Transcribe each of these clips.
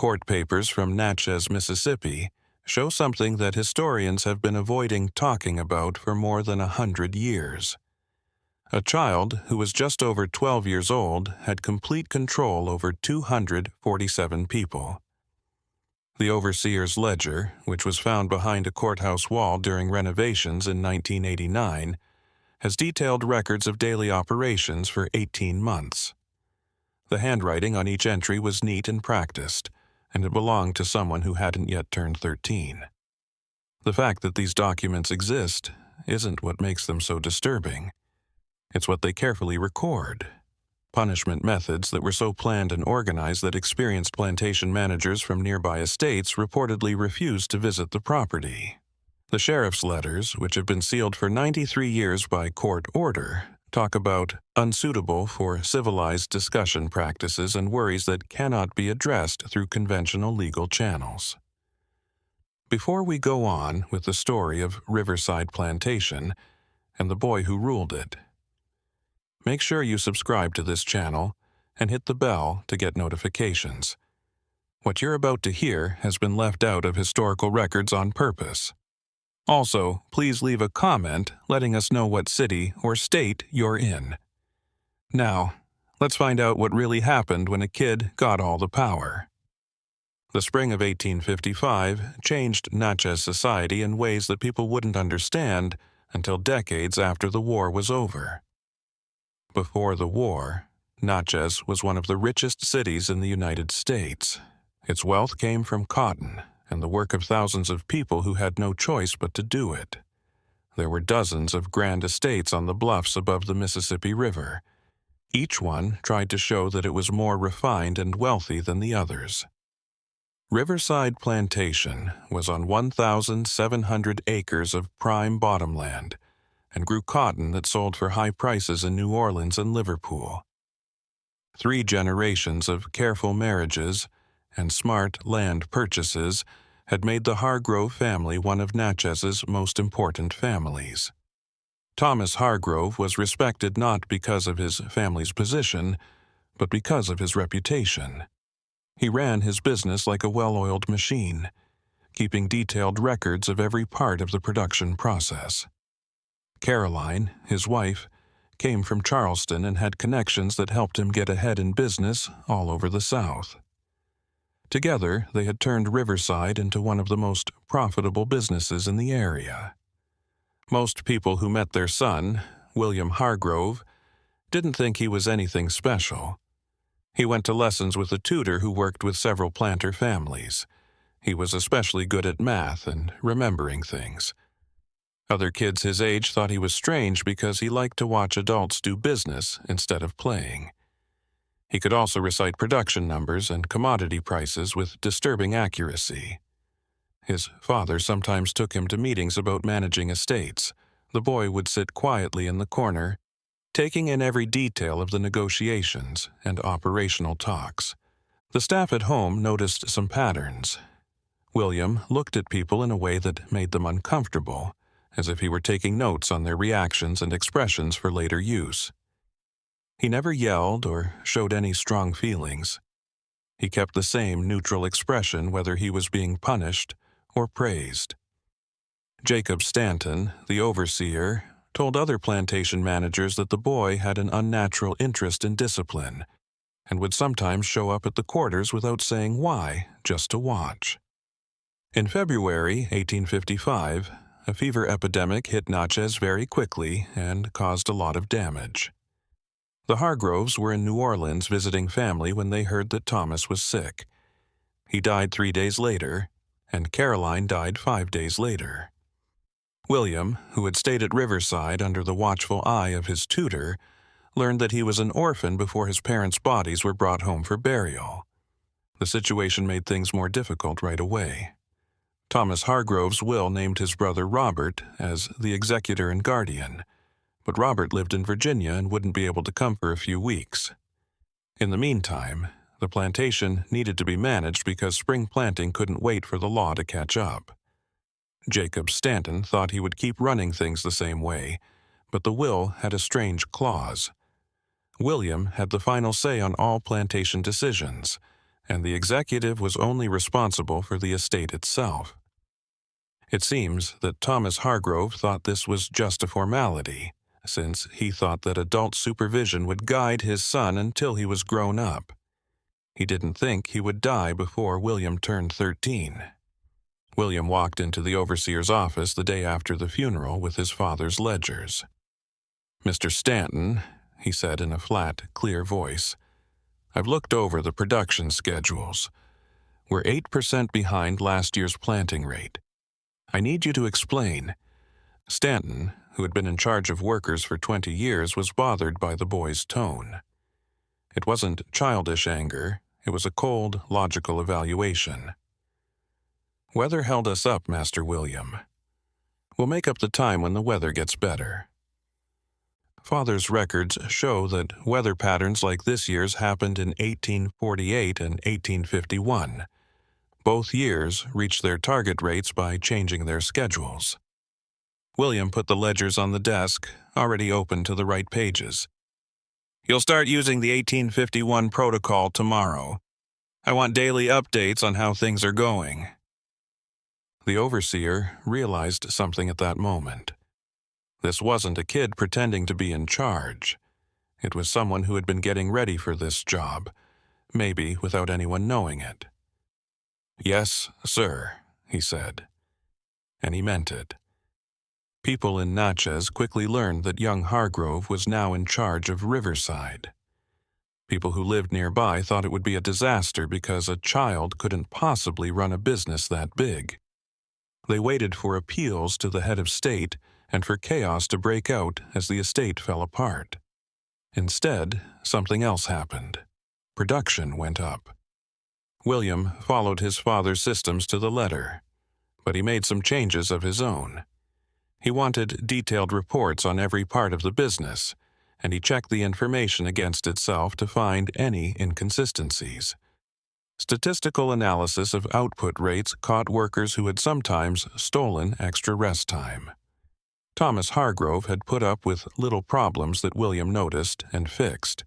court papers from Natchez, Mississippi, show something that historians have been avoiding talking about for more than 100 years. A child who was just over 12 years old had complete control over 247 people. The overseer's ledger, which was found behind a courthouse wall during renovations in 1989, has detailed records of daily operations for 18 months. The handwriting on each entry was neat and practiced, and it belonged to someone who hadn't yet turned 13. The fact that these documents exist isn't what makes them so disturbing. It's what they carefully record. Punishment methods that were so planned and organized that experienced plantation managers from nearby estates reportedly refused to visit the property. The sheriff's letters, which have been sealed for 93 years by court order, talk about unsuitable for civilized discussion practices and worries that cannot be addressed through conventional legal channels. Before we go on with the story of Riverside Plantation and the boy who ruled it, make sure you subscribe to this channel and hit the bell to get notifications. What you're about to hear has been left out of historical records on purpose. Also, please leave a comment letting us know what city or state you're in. Now, let's find out what really happened when a kid got all the power. The spring of 1855 changed Natchez society in ways that people wouldn't understand until decades after the war was over. Before the war, Natchez was one of the richest cities in the United States. Its wealth came from cotton and the work of thousands of people who had no choice but to do it. There were dozens of grand estates on the bluffs above the Mississippi River. Each one tried to show that it was more refined and wealthy than the others. Riverside Plantation was on 1,700 acres of prime bottomland and grew cotton that sold for high prices in New Orleans and Liverpool. 3 generations of careful marriages and smart land purchases had made the Hargrove family one of Natchez's most important families. Thomas Hargrove was respected not because of his family's position, but because of his reputation. He ran his business like a well-oiled machine, keeping detailed records of every part of the production process. Caroline, his wife, came from Charleston and had connections that helped him get ahead in business all over the South. Together, they had turned Riverside into one of the most profitable businesses in the area. Most people who met their son, William Hargrove, didn't think he was anything special. He went to lessons with a tutor who worked with several planter families. He was especially good at math and remembering things. Other kids his age thought he was strange because he liked to watch adults do business instead of playing. He could also recite production numbers and commodity prices with disturbing accuracy. His father sometimes took him to meetings about managing estates. The boy would sit quietly in the corner, taking in every detail of the negotiations and operational talks. The staff at home noticed some patterns. William looked at people in a way that made them uncomfortable, as if he were taking notes on their reactions and expressions for later use. He never yelled or showed any strong feelings. He kept the same neutral expression whether he was being punished or praised. Jacob Stanton, the overseer, told other plantation managers that the boy had an unnatural interest in discipline and would sometimes show up at the quarters without saying why, just to watch. In February 1855, a fever epidemic hit Natchez very quickly and caused a lot of damage. The Hargroves were in New Orleans visiting family when they heard that Thomas was sick. He died 3 days later, and Caroline died 5 days later. William, who had stayed at Riverside under the watchful eye of his tutor, learned that he was an orphan before his parents' bodies were brought home for burial. The situation made things more difficult right away. Thomas Hargrove's will named his brother Robert as the executor and guardian, but Robert lived in Virginia and wouldn't be able to come for a few weeks. In the meantime, the plantation needed to be managed because spring planting couldn't wait for the law to catch up. Jacob Stanton thought he would keep running things the same way, but the will had a strange clause. William had the final say on all plantation decisions, and the executive was only responsible for the estate itself. It seems that Thomas Hargrove thought this was just a formality, since he thought that adult supervision would guide his son until he was grown up. He didn't think he would die before William turned 13. William walked into the overseer's office the day after the funeral with his father's ledgers. "Mr. Stanton," he said in a flat, clear voice, "I've looked over the production schedules. We're 8% behind last year's planting rate. I need you to explain." Stanton, who had been in charge of workers for 20 years, was bothered by the boy's tone. It wasn't childish anger, it was a cold, logical evaluation. "Weather held us up, Master William. We'll make up the time when the weather gets better." Father's records show that weather patterns like this year's happened in 1848 and 1851. Both years reached their target rates by changing their schedules. William put the ledgers on the desk, already open to the right pages. "You'll start using the 1851 protocol tomorrow. I want daily updates on how things are going." The overseer realized something at that moment. This wasn't a kid pretending to be in charge. It was someone who had been getting ready for this job, maybe without anyone knowing it. "Yes, sir," he said. And he meant it. People in Natchez quickly learned that young Hargrove was now in charge of Riverside. People who lived nearby thought it would be a disaster because a child couldn't possibly run a business that big. They waited for appeals to the head of state and for chaos to break out as the estate fell apart. Instead, something else happened. Production went up. William followed his father's systems to the letter, but he made some changes of his own. He wanted detailed reports on every part of the business, and he checked the information against itself to find any inconsistencies. Statistical analysis of output rates caught workers who had sometimes stolen extra rest time. Thomas Hargrove had put up with little problems that William noticed and fixed.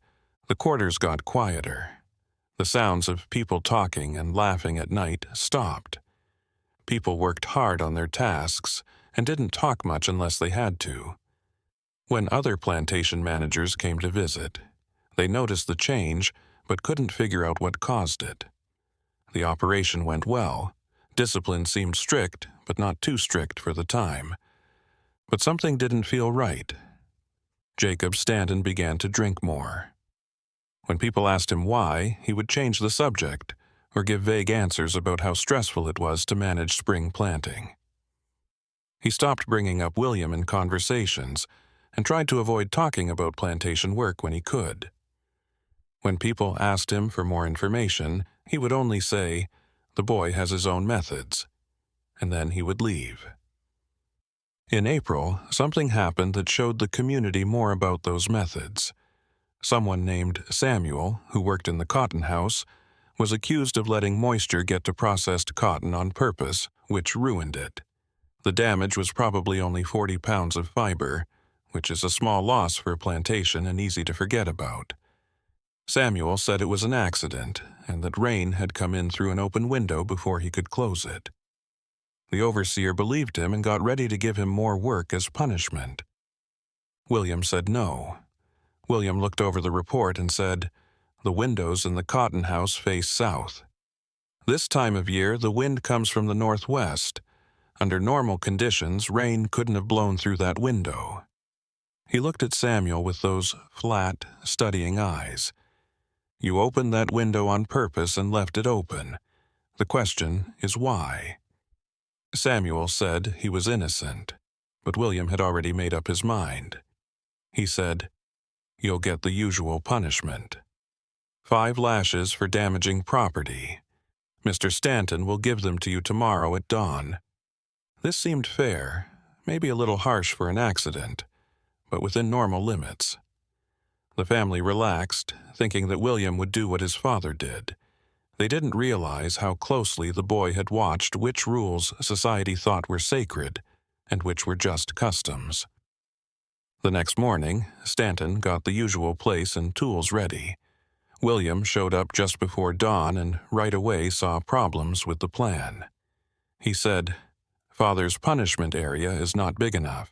The quarters got quieter. The sounds of people talking and laughing at night stopped. People worked hard on their tasks and didn't talk much unless they had to. When other plantation managers came to visit, they noticed the change but couldn't figure out what caused it. The operation went well. Discipline seemed strict, but not too strict for the time. But something didn't feel right. Jacob Stanton began to drink more. When people asked him why, he would change the subject or give vague answers about how stressful it was to manage spring planting. He stopped bringing up William in conversations and tried to avoid talking about plantation work when he could. When people asked him for more information, he would only say, "The boy has his own methods," and then he would leave. In April, something happened that showed the community more about those methods. Someone named Samuel, who worked in the cotton house, was accused of letting moisture get to processed cotton on purpose, which ruined it. The damage was probably only 40 pounds of fiber, which is a small loss for a plantation and easy to forget about. Samuel said it was an accident and that rain had come in through an open window before he could close it. The overseer believed him and got ready to give him more work as punishment. William said no. William looked over the report and said, "The windows in the cotton house face south. This time of year, the wind comes from the northwest. Under normal conditions, rain couldn't have blown through that window." He looked at Samuel with those flat, studying eyes. "You opened that window on purpose and left it open. The question is why?" Samuel said he was innocent, but William had already made up his mind. He said, "You'll get the usual punishment. 5 lashes for damaging property. Mr. Stanton will give them to you tomorrow at dawn." This seemed fair, maybe a little harsh for an accident, but within normal limits. The family relaxed, thinking that William would do what his father did. They didn't realize how closely the boy had watched which rules society thought were sacred and which were just customs. The next morning, Stanton got the usual place and tools ready. William showed up just before dawn and right away saw problems with the plan. He said, "Father's punishment area is not big enough.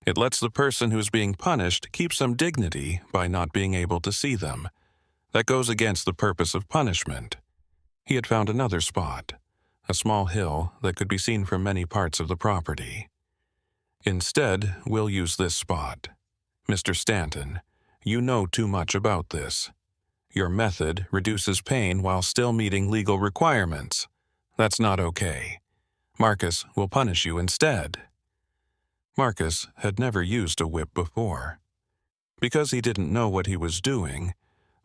It lets the person who's being punished keep some dignity by not being able to see them. That goes against the purpose of punishment." He had found another spot, a small hill that could be seen from many parts of the property. "Instead, we'll use this spot. Mr. Stanton, you know too much about this. Your method reduces pain while still meeting legal requirements. That's not okay. Marcus will punish you instead." Marcus had never used a whip before. Because he didn't know what he was doing,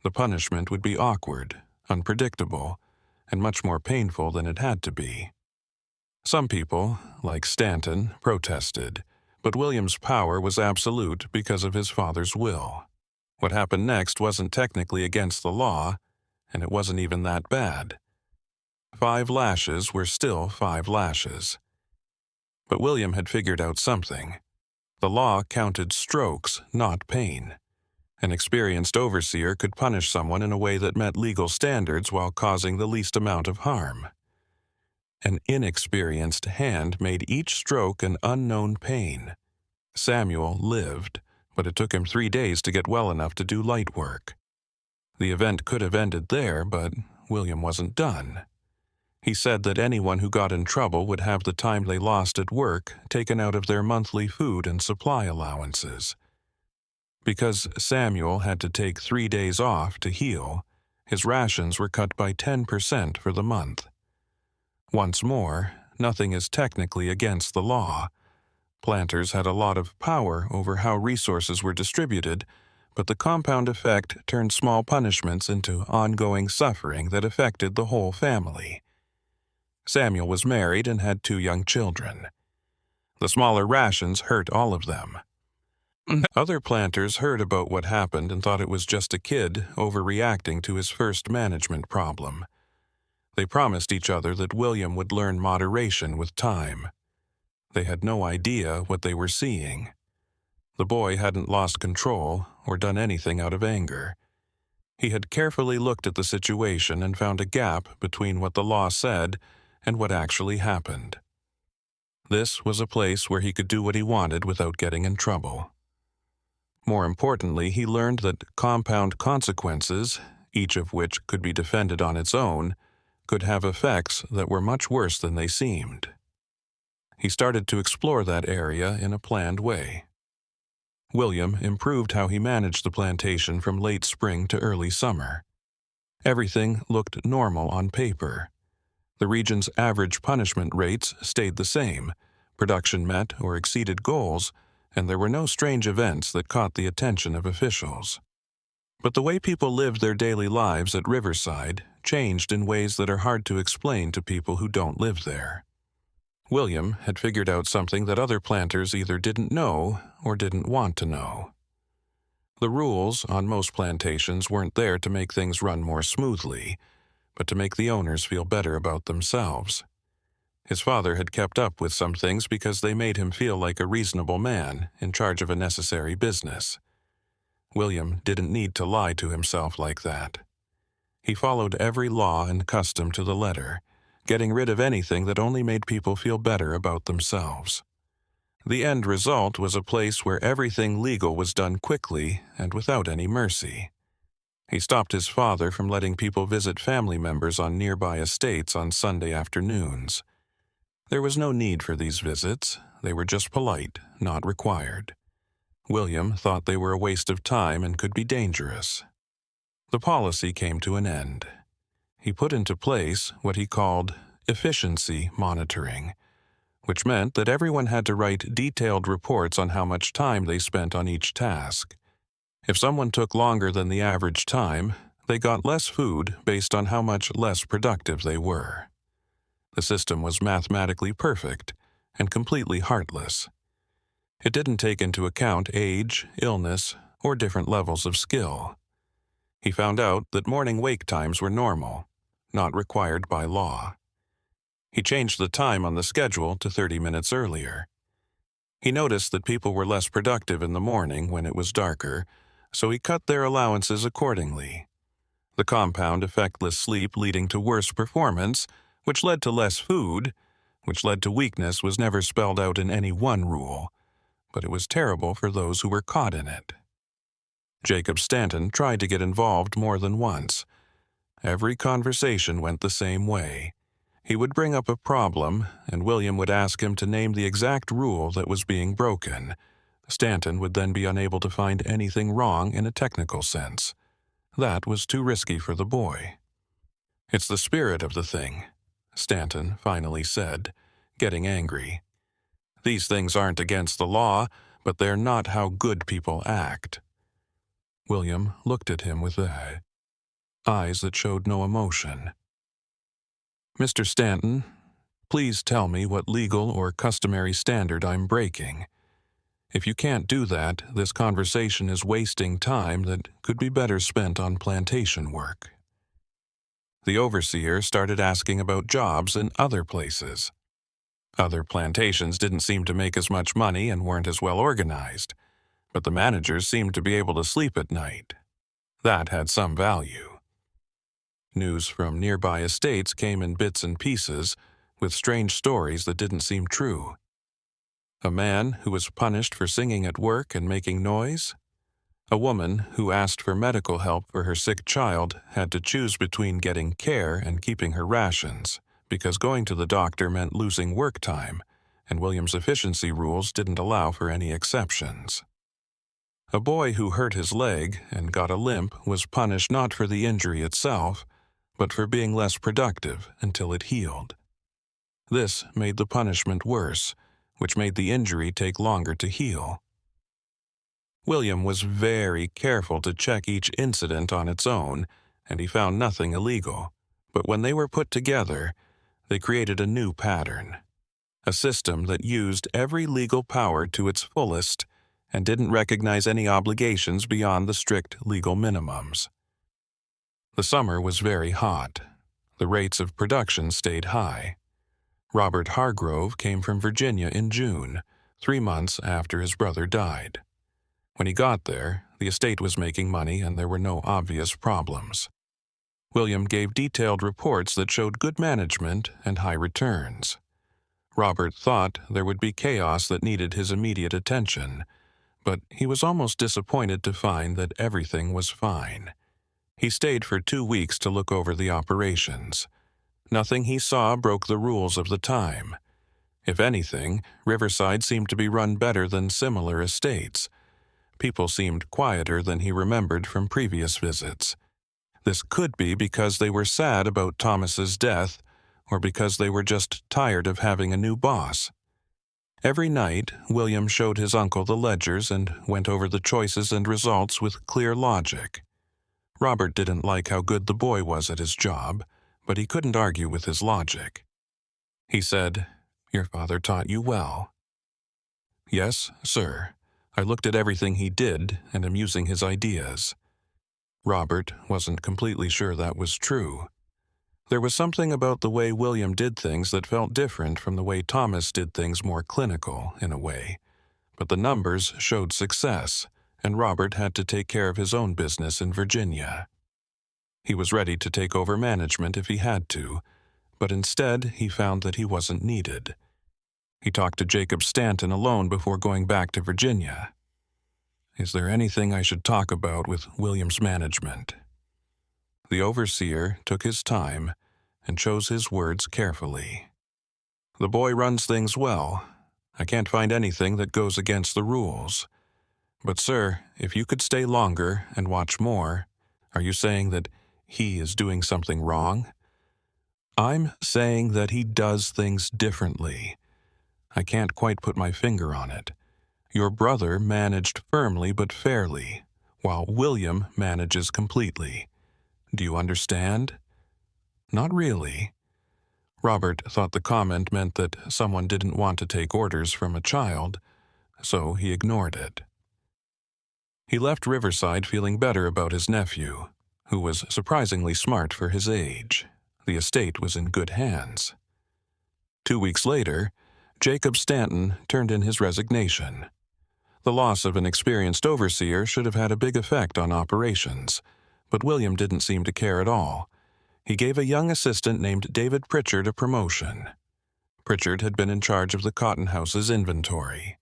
the punishment would be awkward, unpredictable, and much more painful than it had to be. Some people, like Stanton, protested, but William's power was absolute because of his father's will. What happened next wasn't technically against the law, and it wasn't even that bad. 5 lashes were still 5 lashes. But William had figured out something. The law counted strokes, not pain. An experienced overseer could punish someone in a way that met legal standards while causing the least amount of harm. An inexperienced hand made each stroke an unknown pain. Samuel lived, but it took him 3 days to get well enough to do light work. The event could have ended there, but William wasn't done. He said that anyone who got in trouble would have the time they lost at work taken out of their monthly food and supply allowances. Because Samuel had to take 3 days off to heal, his rations were cut by 10% for the month. Once more, nothing is technically against the law. Planters had a lot of power over how resources were distributed, but the compound effect turned small punishments into ongoing suffering that affected the whole family. Samuel was married and had 2 young children. The smaller rations hurt all of them. Other planters heard about what happened and thought it was just a kid overreacting to his first management problem. They promised each other that William would learn moderation with time. They had no idea what they were seeing. The boy hadn't lost control or done anything out of anger. He had carefully looked at the situation and found a gap between what the law said and what actually happened. This was a place where he could do what he wanted without getting in trouble. More importantly, he learned that compound consequences, each of which could be defended on its own, could have effects that were much worse than they seemed. He started to explore that area in a planned way. William improved how he managed the plantation from late spring to early summer. Everything looked normal on paper. The region's average punishment rates stayed the same, production met or exceeded goals, and there were no strange events that caught the attention of officials. But the way people lived their daily lives at Riverside changed in ways that are hard to explain to people who don't live there. William had figured out something that other planters either didn't know or didn't want to know. The rules on most plantations weren't there to make things run more smoothly, but to make the owners feel better about themselves. His father had kept up with some things because they made him feel like a reasonable man in charge of a necessary business. William didn't need to lie to himself like that. He followed every law and custom to the letter, getting rid of anything that only made people feel better about themselves. The end result was a place where everything legal was done quickly and without any mercy. He stopped his father from letting people visit family members on nearby estates on Sunday afternoons. There was no need for these visits. They were just polite, not required. William thought they were a waste of time and could be dangerous. The policy came to an end. He put into place what he called efficiency monitoring, which meant that everyone had to write detailed reports on how much time they spent on each task. If someone took longer than the average time, they got less food based on how much less productive they were. The system was mathematically perfect and completely heartless. It didn't take into account age, illness, or different levels of skill. He found out that morning wake times were normal, not required by law. He changed the time on the schedule to 30 minutes earlier. He noticed that people were less productive in the morning when it was darker, so he cut their allowances accordingly. The compound effectless sleep leading to worse performance, which led to less food, which led to weakness was never spelled out in any one rule, but it was terrible for those who were caught in it. Jacob Stanton tried to get involved more than once. Every conversation went the same way. He would bring up a problem, and William would ask him to name the exact rule that was being broken. Stanton would then be unable to find anything wrong in a technical sense. That was too risky for the boy. "It's the spirit of the thing," Stanton finally said, getting angry. "These things aren't against the law, but they're not how good people act." William looked at him with eyes that showed no emotion. "Mr. Stanton, please tell me what legal or customary standard I'm breaking. If you can't do that, this conversation is wasting time that could be better spent on plantation work." The overseer started asking about jobs in other places. Other plantations didn't seem to make as much money and weren't as well organized, but the managers seemed to be able to sleep at night. That had some value. News from nearby estates came in bits and pieces, with strange stories that didn't seem true. A man who was punished for singing at work and making noise. A woman who asked for medical help for her sick child had to choose between getting care and keeping her rations, because going to the doctor meant losing work time, and William's efficiency rules didn't allow for any exceptions. A boy who hurt his leg and got a limp was punished not for the injury itself, but for being less productive until it healed. This made the punishment worse, which made the injury take longer to heal. William was very careful to check each incident on its own, and he found nothing illegal. But when they were put together, they created a new pattern, a system that used every legal power to its fullest and didn't recognize any obligations beyond the strict legal minimums. The summer was very hot. The rates of production stayed high. Robert Hargrove came from Virginia in June, 3 months after his brother died. When he got there, the estate was making money and there were no obvious problems. William gave detailed reports that showed good management and high returns. Robert thought there would be chaos that needed his immediate attention, but he was almost disappointed to find that everything was fine. He stayed for 2 weeks to look over the operations. Nothing he saw broke the rules of the time. If anything, Riverside seemed to be run better than similar estates. People seemed quieter than he remembered from previous visits. This could be because they were sad about Thomas's death, or because they were just tired of having a new boss. Every night, William showed his uncle the ledgers and went over the choices and results with clear logic. Robert didn't like how good the boy was at his job, but he couldn't argue with his logic. He said, "Your father taught you well." "Yes, sir. I looked at everything he did and am using his ideas." Robert wasn't completely sure that was true. There was something about the way William did things that felt different from the way Thomas did things, more clinical, in a way. But the numbers showed success, and Robert had to take care of his own business in Virginia. He was ready to take over management if he had to, but instead he found that he wasn't needed. He talked to Jacob Stanton alone before going back to Virginia. "Is there anything I should talk about with William's management?" The overseer took his time and chose his words carefully. "The boy runs things well. I can't find anything that goes against the rules. But, sir, if you could stay longer and watch more, are you saying that he is doing something wrong?" "I'm saying that he does things differently. I can't quite put my finger on it. Your brother managed firmly but fairly, while William manages completely. Do you understand?" "Not really." Robert thought the comment meant that someone didn't want to take orders from a child, so he ignored it. He left Riverside feeling better about his nephew, who was surprisingly smart for his age. The estate was in good hands. 2 weeks later, Jacob Stanton turned in his resignation. The loss of an experienced overseer should have had a big effect on operations, But William didn't seem to care at all. He gave a young assistant named David Pritchard a promotion. Pritchard had been in charge of the cotton house's inventory.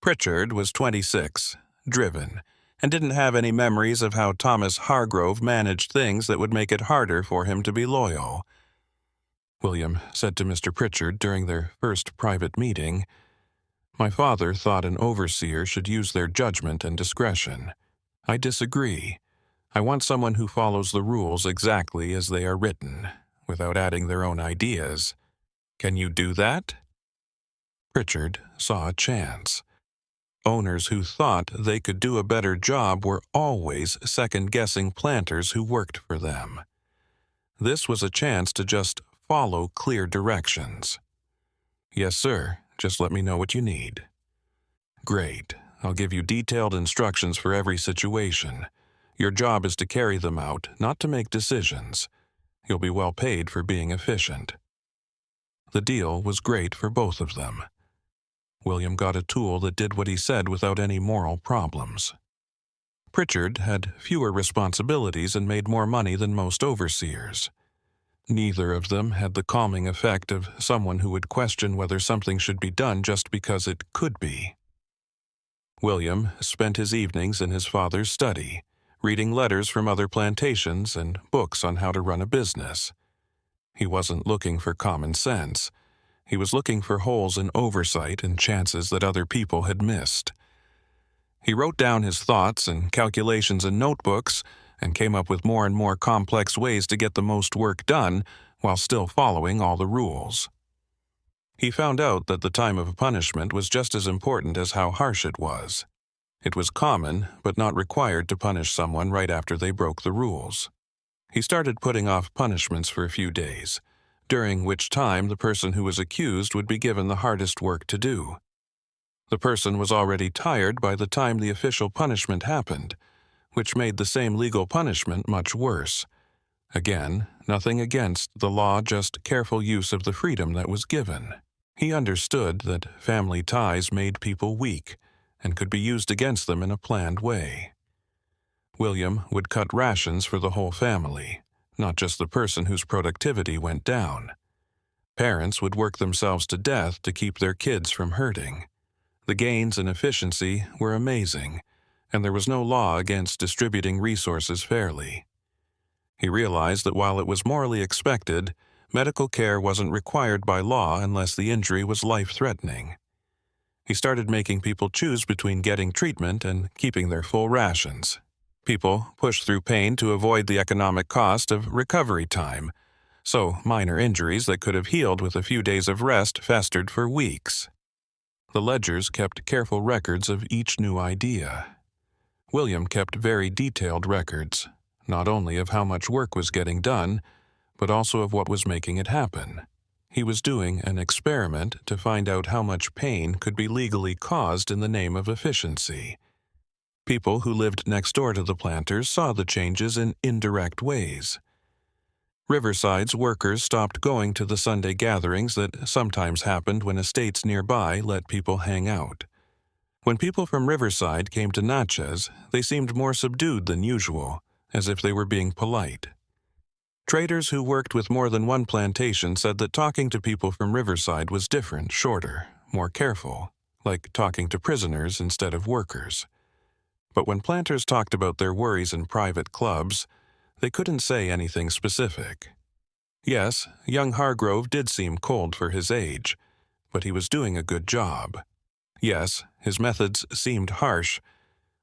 Pritchard was 26, driven, and didn't have any memories of how Thomas Hargrove managed things that would make it harder for him to be loyal. William said to Mr. Pritchard during their first private meeting, "My father thought an overseer should use their judgment and discretion. I disagree. I want someone who follows the rules exactly as they are written, without adding their own ideas. Can you do that?" Pritchard saw a chance. Owners who thought they could do a better job were always second-guessing planters who worked for them. This was a chance to just follow clear directions. "Yes, sir. Just let me know what you need." "Great. I'll give you detailed instructions for every situation. Your job is to carry them out, not to make decisions. You'll be well paid for being efficient." The deal was great for both of them. William got a tool that did what he said without any moral problems. Pritchard had fewer responsibilities and made more money than most overseers. Neither of them had the calming effect of someone who would question whether something should be done just because it could be. William spent his evenings in his father's study, reading letters from other plantations and books on how to run a business. He wasn't looking for common sense. He was looking for holes in oversight and chances that other people had missed. He wrote down his thoughts and calculations in notebooks and came up with more and more complex ways to get the most work done while still following all the rules. He found out that the time of punishment was just as important as how harsh it was. It was common, but not required to punish someone right after they broke the rules. He started putting off punishments for a few days, during which time the person who was accused would be given the hardest work to do. The person was already tired by the time the official punishment happened, which made the same legal punishment much worse. Again, nothing against the law, just careful use of the freedom that was given. He understood that family ties made people weak and could be used against them in a planned way. William would cut rations for the whole family, not just the person whose productivity went down. Parents would work themselves to death to keep their kids from hurting. The gains in efficiency were amazing, and there was no law against distributing resources fairly. He realized that while it was morally expected, medical care wasn't required by law unless the injury was life-threatening. He started making people choose between getting treatment and keeping their full rations. People pushed through pain to avoid the economic cost of recovery time, so minor injuries that could have healed with a few days of rest festered for weeks. The ledgers kept careful records of each new idea. William kept very detailed records, not only of how much work was getting done, but also of what was making it happen. He was doing an experiment to find out how much pain could be legally caused in the name of efficiency. People who lived next door to the planters saw the changes in indirect ways. Riverside's workers stopped going to the Sunday gatherings that sometimes happened when estates nearby let people hang out. When people from Riverside came to Natchez, they seemed more subdued than usual, as if they were being polite. Traders who worked with more than one plantation said that talking to people from Riverside was different, shorter, more careful, like talking to prisoners instead of workers. But when planters talked about their worries in private clubs, they couldn't say anything specific. Yes, young Hargrove did seem cold for his age, but he was doing a good job. Yes, his methods seemed harsh,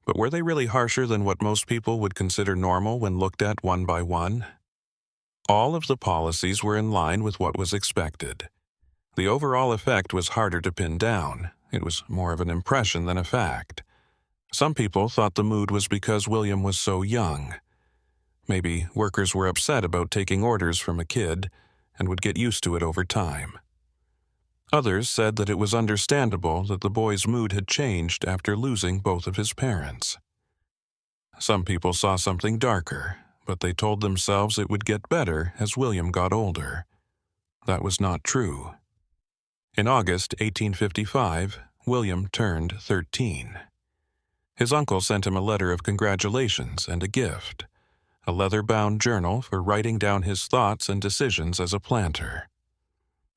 but were they really harsher than what most people would consider normal when looked at one by one? All of the policies were in line with what was expected. The overall effect was harder to pin down. It was more of an impression than a fact. Some people thought the mood was because William was so young. Maybe workers were upset about taking orders from a kid and would get used to it over time. Others said that it was understandable that the boy's mood had changed after losing both of his parents. Some people saw something darker, but they told themselves it would get better as William got older. That was not true. In August 1855, William turned 13. His uncle sent him a letter of congratulations and a gift, a leather-bound journal for writing down his thoughts and decisions as a planter.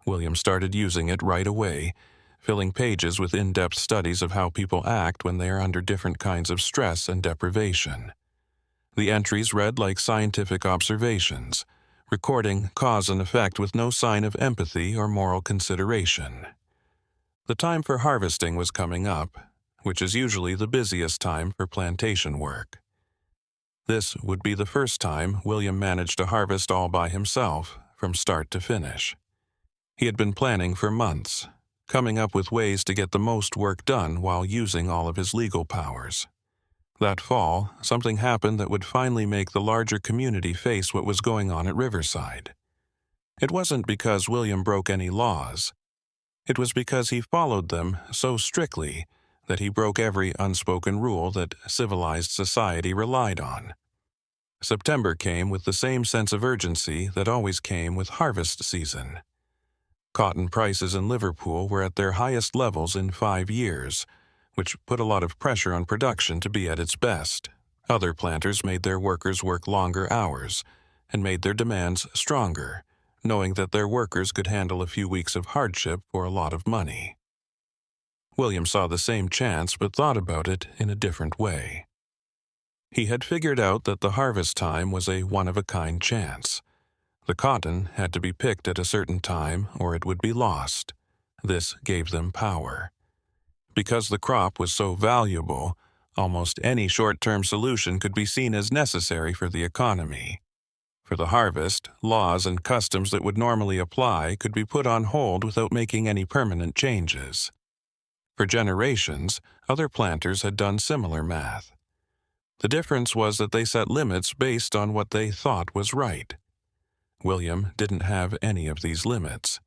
William started using it right away, filling pages with in-depth studies of how people act when they are under different kinds of stress and deprivation. The entries read like scientific observations, recording cause and effect with no sign of empathy or moral consideration. The time for harvesting was coming up, which is usually the busiest time for plantation work. This would be the first time William managed to harvest all by himself, from start to finish. He had been planning for months, coming up with ways to get the most work done while using all of his legal powers. That fall, something happened that would finally make the larger community face what was going on at Riverside. It wasn't because William broke any laws. It was because he followed them so strictly that he broke every unspoken rule that civilized society relied on. September came with the same sense of urgency that always came with harvest season. Cotton prices in Liverpool were at their highest levels in 5 years, which put a lot of pressure on production to be at its best. Other planters made their workers work longer hours and made their demands stronger, knowing that their workers could handle a few weeks of hardship for a lot of money. William saw the same chance but thought about it in a different way. He had figured out that the harvest time was a one-of-a-kind chance. The cotton had to be picked at a certain time or it would be lost. This gave them power. Because the crop was so valuable, almost any short-term solution could be seen as necessary for the economy. For the harvest, laws and customs that would normally apply could be put on hold without making any permanent changes. For generations, other planters had done similar math. The difference was that they set limits based on what they thought was right. William didn't have any of these limits.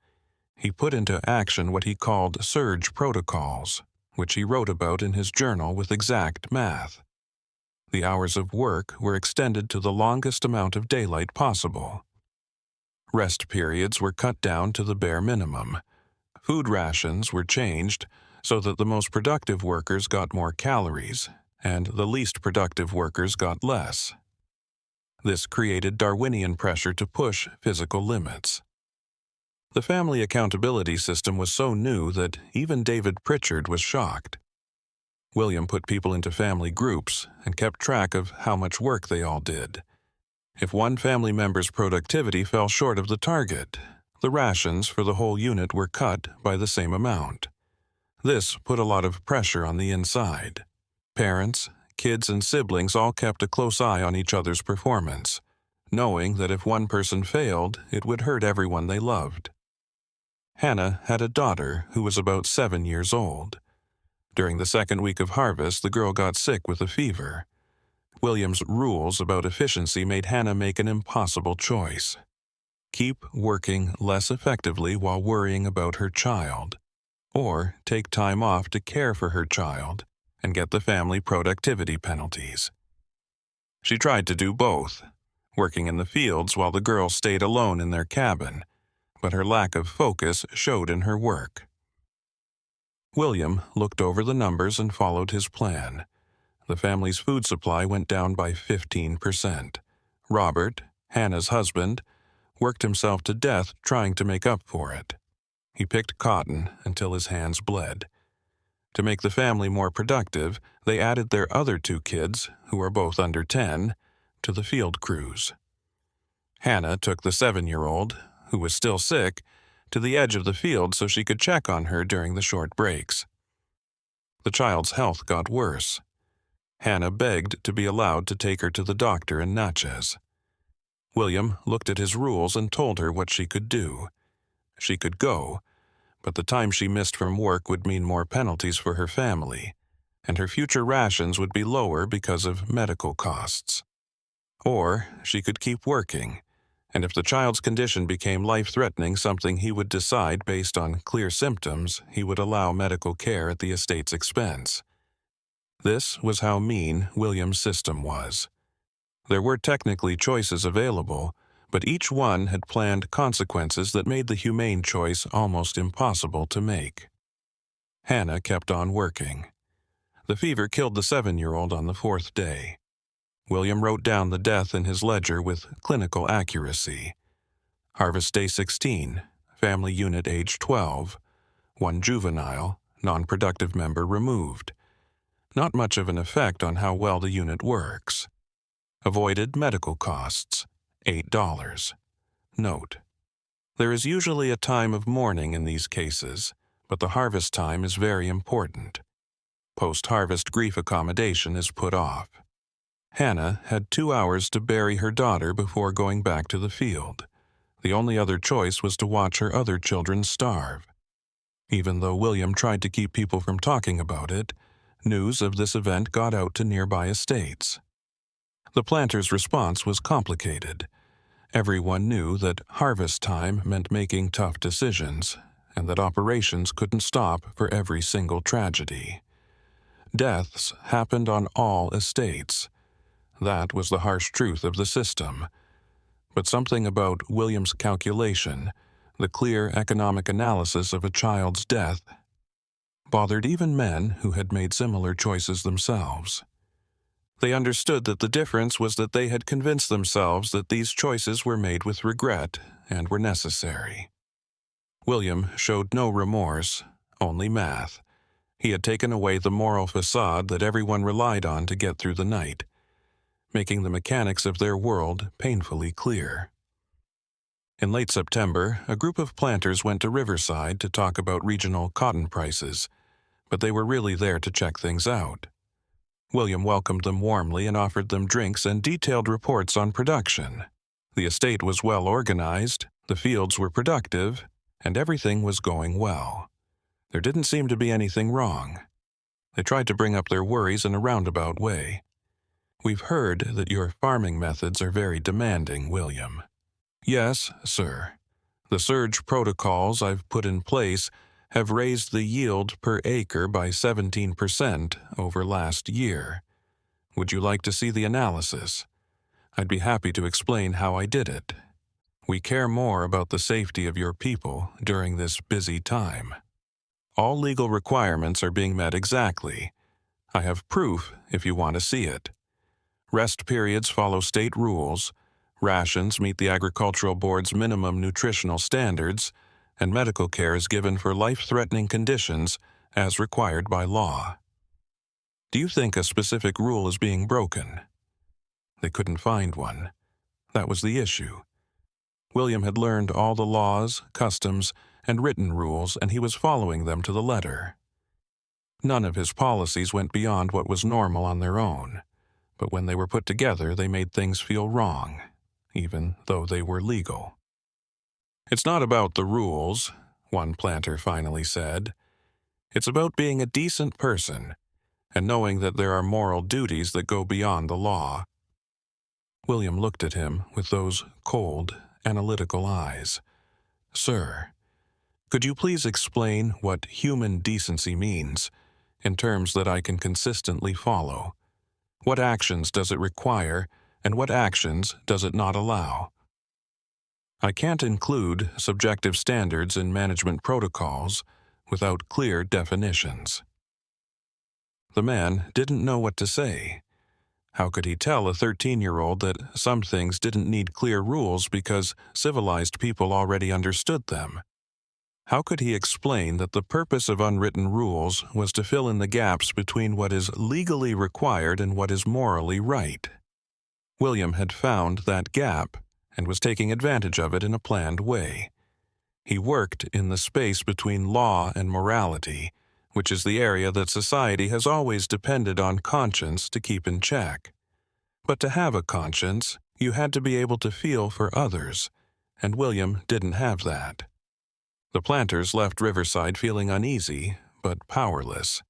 He put into action what he called surge protocols, which he wrote about in his journal with exact math. The hours of work were extended to the longest amount of daylight possible. Rest periods were cut down to the bare minimum. Food rations were changed so that the most productive workers got more calories, and the least productive workers got less. This created Darwinian pressure to push physical limits. The family accountability system was so new that even David Pritchard was shocked. William put people into family groups and kept track of how much work they all did. If one family member's productivity fell short of the target, the rations for the whole unit were cut by the same amount. This put a lot of pressure on the inside. Parents, kids, and siblings all kept a close eye on each other's performance, knowing that if one person failed, it would hurt everyone they loved. Hannah had a daughter who was about 7 years old. During the second week of harvest, the girl got sick with a fever. William's rules about efficiency made Hannah make an impossible choice. Keep working less effectively while worrying about her child, or take time off to care for her child and get the family productivity penalties. She tried to do both, working in the fields while the girls stayed alone in their cabin, but her lack of focus showed in her work. William looked over the numbers and followed his plan. The family's food supply went down by 15%. Robert, Hannah's husband, worked himself to death trying to make up for it. He picked cotton until his hands bled. To make the family more productive, they added their other 2 kids, who are both under 10, to the field crews. Hannah took the 7-year-old, who was still sick, to the edge of the field so she could check on her during the short breaks. The child's health got worse. Hannah begged to be allowed to take her to the doctor in Natchez. William looked at his rules and told her what she could do. She could go, but the time she missed from work would mean more penalties for her family, and her future rations would be lower because of medical costs. Or she could keep working, and if the child's condition became life-threatening, something he would decide based on clear symptoms, he would allow medical care at the estate's expense. This was how mean William's system was. There were technically choices available, but each one had planned consequences that made the humane choice almost impossible to make. Hannah kept on working. The fever killed the 7-year-old on the 4th day. William wrote down the death in his ledger with clinical accuracy. Harvest Day 16, family unit age 12, 1 juvenile, non-productive member removed. Not much of an effect on how well the unit works. Avoided medical costs, $8. Note: there is usually a time of mourning in these cases, but the harvest time is very important. Post-harvest grief accommodation is put off. Hannah had 2 hours to bury her daughter before going back to the field. The only other choice was to watch her other children starve. Even though William tried to keep people from talking about it, news of this event got out to nearby estates. The planters' response was complicated. Everyone knew that harvest time meant making tough decisions, and that operations couldn't stop for every single tragedy. Deaths happened on all estates. That was the harsh truth of the system. But something about William's calculation, the clear economic analysis of a child's death, bothered even men who had made similar choices themselves. They understood that the difference was that they had convinced themselves that these choices were made with regret and were necessary. William showed no remorse, only math. He had taken away the moral facade that everyone relied on to get through the night, making the mechanics of their world painfully clear. In late September, a group of planters went to Riverside to talk about regional cotton prices, but they were really there to check things out. William welcomed them warmly and offered them drinks and detailed reports on production. The estate was well organized, the fields were productive, and everything was going well. There didn't seem to be anything wrong. They tried to bring up their worries in a roundabout way. "We've heard that your farming methods are very demanding, William." "Yes, sir. The surge protocols I've put in place have raised the yield per acre by 17% over last year. Would you like to see the analysis? I'd be happy to explain how I did it. We care more about the safety of your people during this busy time. All legal requirements are being met exactly. I have proof if you want to see it. Rest periods follow state rules, rations meet the Agricultural Board's minimum nutritional standards, and medical care is given for life-threatening conditions as required by law. Do you think a specific rule is being broken?" They couldn't find one. That was the issue. William had learned all the laws, customs, and written rules, and he was following them to the letter. None of his policies went beyond what was normal on their own, but when they were put together, they made things feel wrong, even though they were legal. "It's not about the rules," one planter finally said. "It's about being a decent person and knowing that there are moral duties that go beyond the law." William looked at him with those cold, analytical eyes. "Sir, could you please explain what human decency means in terms that I can consistently follow? What actions does it require, and what actions does it not allow? I can't include subjective standards in management protocols without clear definitions." The man didn't know what to say. How could he tell a 13-year-old that some things didn't need clear rules because civilized people already understood them? How could he explain that the purpose of unwritten rules was to fill in the gaps between what is legally required and what is morally right? William had found that gap and was taking advantage of it in a planned way. He worked in the space between law and morality, which is the area that society has always depended on conscience to keep in check. But to have a conscience, you had to be able to feel for others, and William didn't have that. The planters left Riverside feeling uneasy, but powerless.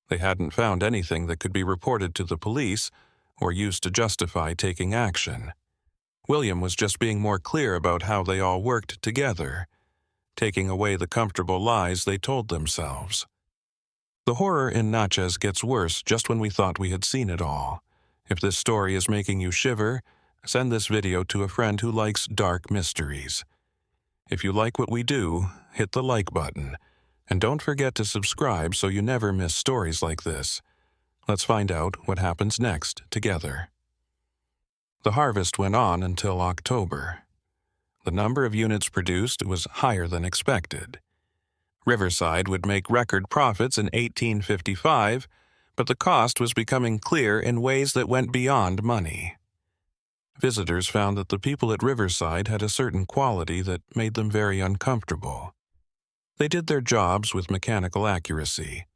They hadn't found anything that could be reported to the police or used to justify taking action. William was just being more clear about how they all worked together, taking away the comfortable lies they told themselves. The horror in Natchez gets worse just when we thought we had seen it all. If this story is making you shiver, send this video to a friend who likes dark mysteries. If you like what we do, hit the like button, and don't forget to subscribe so you never miss stories like this. Let's find out what happens next together. The harvest went on until October. The number of units produced was higher than expected. Riverside would make record profits in 1855, but the cost was becoming clear in ways that went beyond money. Visitors found that the people at Riverside had a certain quality that made them very uncomfortable. They did their jobs with mechanical accuracy,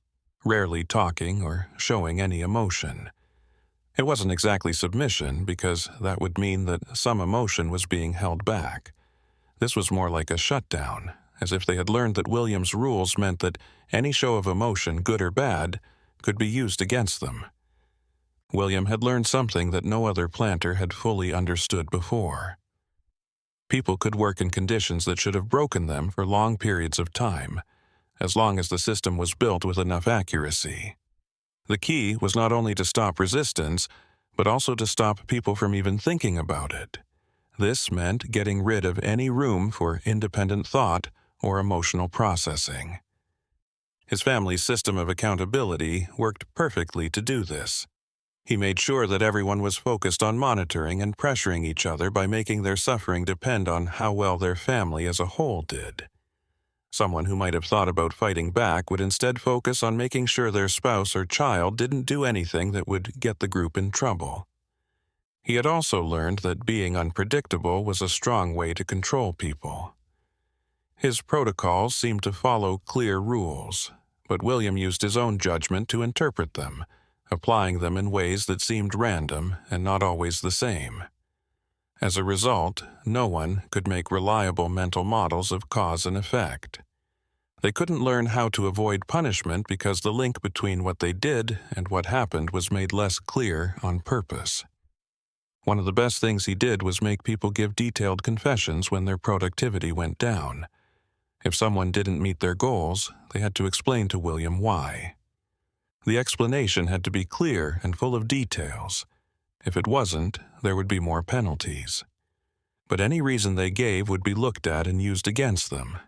rarely talking or showing any emotion. It wasn't exactly submission, because that would mean that some emotion was being held back. This was more like a shutdown, as if they had learned that William's rules meant that any show of emotion, good or bad, could be used against them. William had learned something that no other planter had fully understood before. People could work in conditions that should have broken them for long periods of time, as long as the system was built with enough accuracy. The key was not only to stop resistance, but also to stop people from even thinking about it. This meant getting rid of any room for independent thought or emotional processing. His family's system of accountability worked perfectly to do this. He made sure that everyone was focused on monitoring and pressuring each other by making their suffering depend on how well their family as a whole did. Someone who might have thought about fighting back would instead focus on making sure their spouse or child didn't do anything that would get the group in trouble. He had also learned that being unpredictable was a strong way to control people. His protocols seemed to follow clear rules, but William used his own judgment to interpret them, applying them in ways that seemed random and not always the same. As a result, no one could make reliable mental models of cause and effect. They couldn't learn how to avoid punishment because the link between what they did and what happened was made less clear on purpose. One of the best things he did was make people give detailed confessions when their productivity went down. If someone didn't meet their goals, they had to explain to William why. The explanation had to be clear and full of details. If it wasn't, there would be more penalties. But any reason they gave would be looked at and used against them.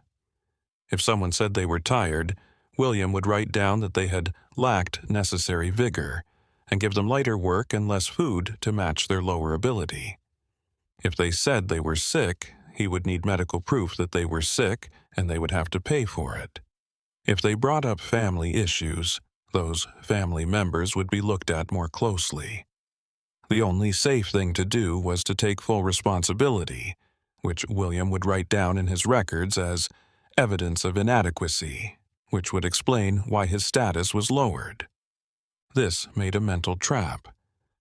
If someone said they were tired, William would write down that they had lacked necessary vigor, and give them lighter work and less food to match their lower ability. If they said they were sick, he would need medical proof that they were sick, and they would have to pay for it. If they brought up family issues, those family members would be looked at more closely. The only safe thing to do was to take full responsibility, which William would write down in his records as evidence of inadequacy, which would explain why his status was lowered. This made a mental trap.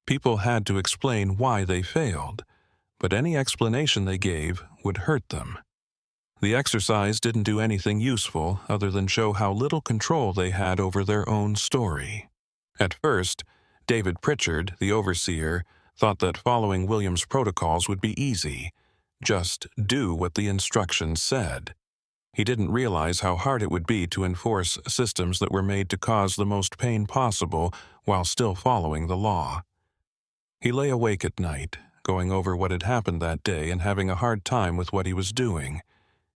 People had to explain why they failed, but any explanation they gave would hurt them. The exercise didn't do anything useful other than show how little control they had over their own story. At first, David Pritchard, the overseer, thought that following William's protocols would be easy. Just do what the instructions said. He didn't realize how hard it would be to enforce systems that were made to cause the most pain possible while still following the law. He lay awake at night, going over what had happened that day and having a hard time with what he was doing.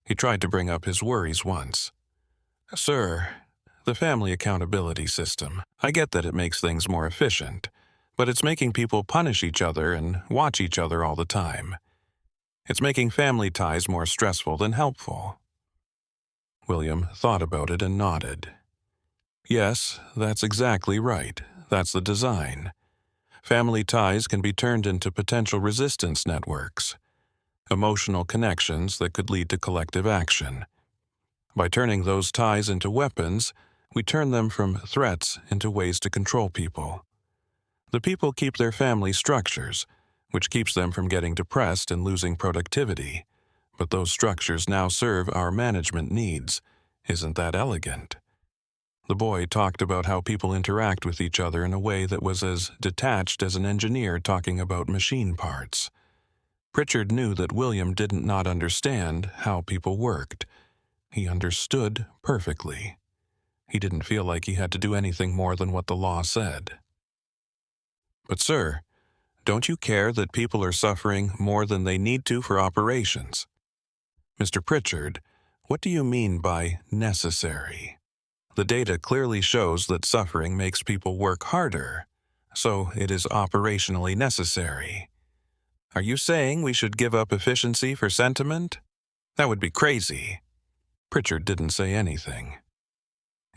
He tried to bring up his worries once. "Sir, the family accountability system, I get that it makes things more efficient, but it's making people punish each other and watch each other all the time. It's making family ties more stressful than helpful." William thought about it and nodded. Yes, that's exactly right. That's the design. Family ties can be turned into potential resistance networks, emotional connections that could lead to collective action. By turning those ties into weapons, we turn them from threats into ways to control people. The people keep their family structures, which keeps them from getting depressed and losing productivity. But those structures now serve our management needs. Isn't that elegant? The boy talked about how people interact with each other in a way that was as detached as an engineer talking about machine parts. Pritchard knew that William didn't not understand how people worked. He understood perfectly. He didn't feel like he had to do anything more than what the law said. "But sir, don't you care that people are suffering more than they need to for operations?" "Mr. Pritchard, what do you mean by necessary? The data clearly shows that suffering makes people work harder, so it is operationally necessary. Are you saying we should give up efficiency for sentiment? That would be crazy. Pritchard didn't say anything.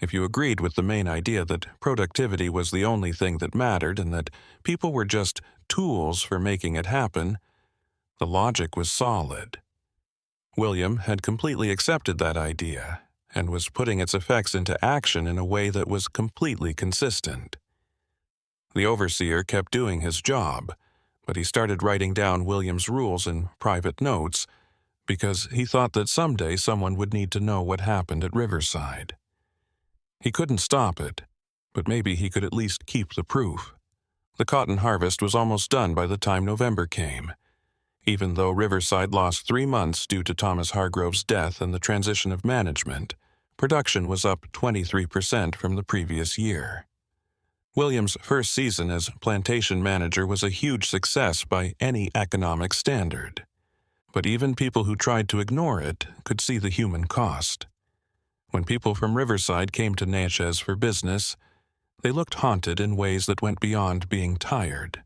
If you agreed with the main idea that productivity was the only thing that mattered and that people were just tools for making it happen, the logic was solid. William had completely accepted that idea and was putting its effects into action in a way that was completely consistent. The overseer kept doing his job, but he started writing down William's rules in private notes because he thought that someday someone would need to know what happened at Riverside. He couldn't stop it, but maybe he could at least keep the proof. The cotton harvest was almost done by the time November came. Even though Riverside lost 3 months due to Thomas Hargrove's death and the transition of management, production was up 23% from the previous year. William's first season as plantation manager was a huge success by any economic standard. But even people who tried to ignore it could see the human cost. When people from Riverside came to Natchez for business, they looked haunted in ways that went beyond being tired.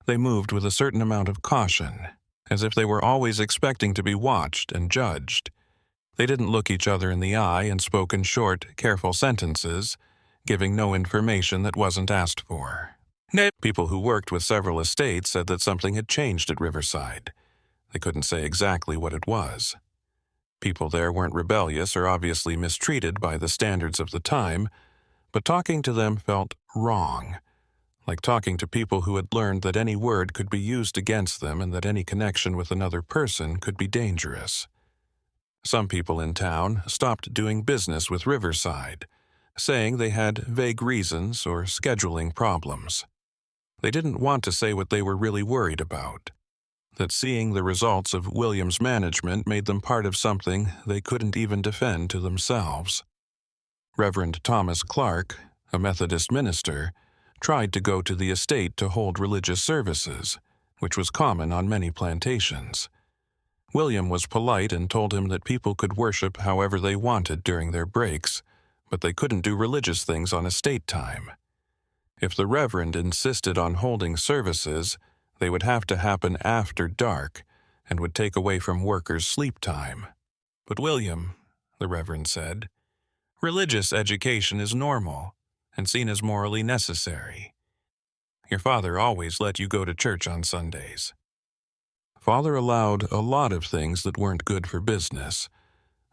They moved with a certain amount of caution, as if they were always expecting to be watched and judged. They didn't look each other in the eye and spoke in short, careful sentences, giving no information that wasn't asked for. People who worked with several estates said that something had changed at Riverside. They couldn't say exactly what it was. People there weren't rebellious or obviously mistreated by the standards of the time, but talking to them felt wrong, like talking to people who had learned that any word could be used against them and that any connection with another person could be dangerous. Some people in town stopped doing business with Riverside, saying they had vague reasons or scheduling problems. They didn't want to say what they were really worried about, that seeing the results of William's management made them part of something they couldn't even defend to themselves. Reverend Thomas Clark, a Methodist minister, tried to go to the estate to hold religious services, which was common on many plantations. William was polite and told him that people could worship however they wanted during their breaks, but they couldn't do religious things on estate time. If the reverend insisted on holding services, they would have to happen after dark and would take away from workers' sleep time. But William, the reverend said, religious education is normal and seen as morally necessary. Your father always let you go to church on Sundays. Father allowed a lot of things that weren't good for business.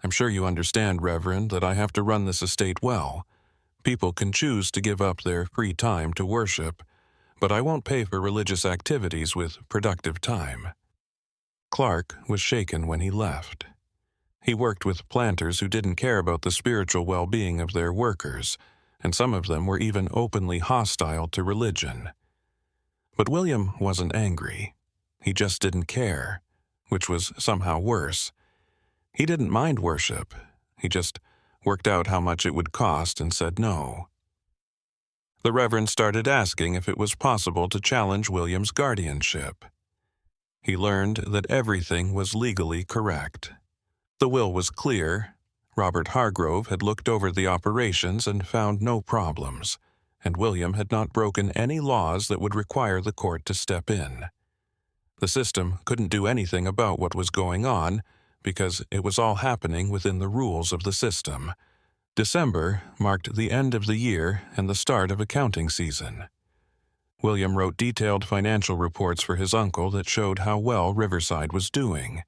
I'm sure you understand, Reverend, that I have to run this estate well. People can choose to give up their free time to worship, but I won't pay for religious activities with productive time. Clark was shaken when he left. He worked with planters who didn't care about the spiritual well-being of their workers, and some of them were even openly hostile to religion. But William wasn't angry. He just didn't care, which was somehow worse. He didn't mind worship. He just worked out how much it would cost and said no. The Reverend started asking if it was possible to challenge William's guardianship. He learned that everything was legally correct. The will was clear. Robert Hargrove had looked over the operations and found no problems, and William had not broken any laws that would require the court to step in. The system couldn't do anything about what was going on because it was all happening within the rules of the system. December marked the end of the year and the start of accounting season. William wrote detailed financial reports for his uncle that showed how well Riverside was doing.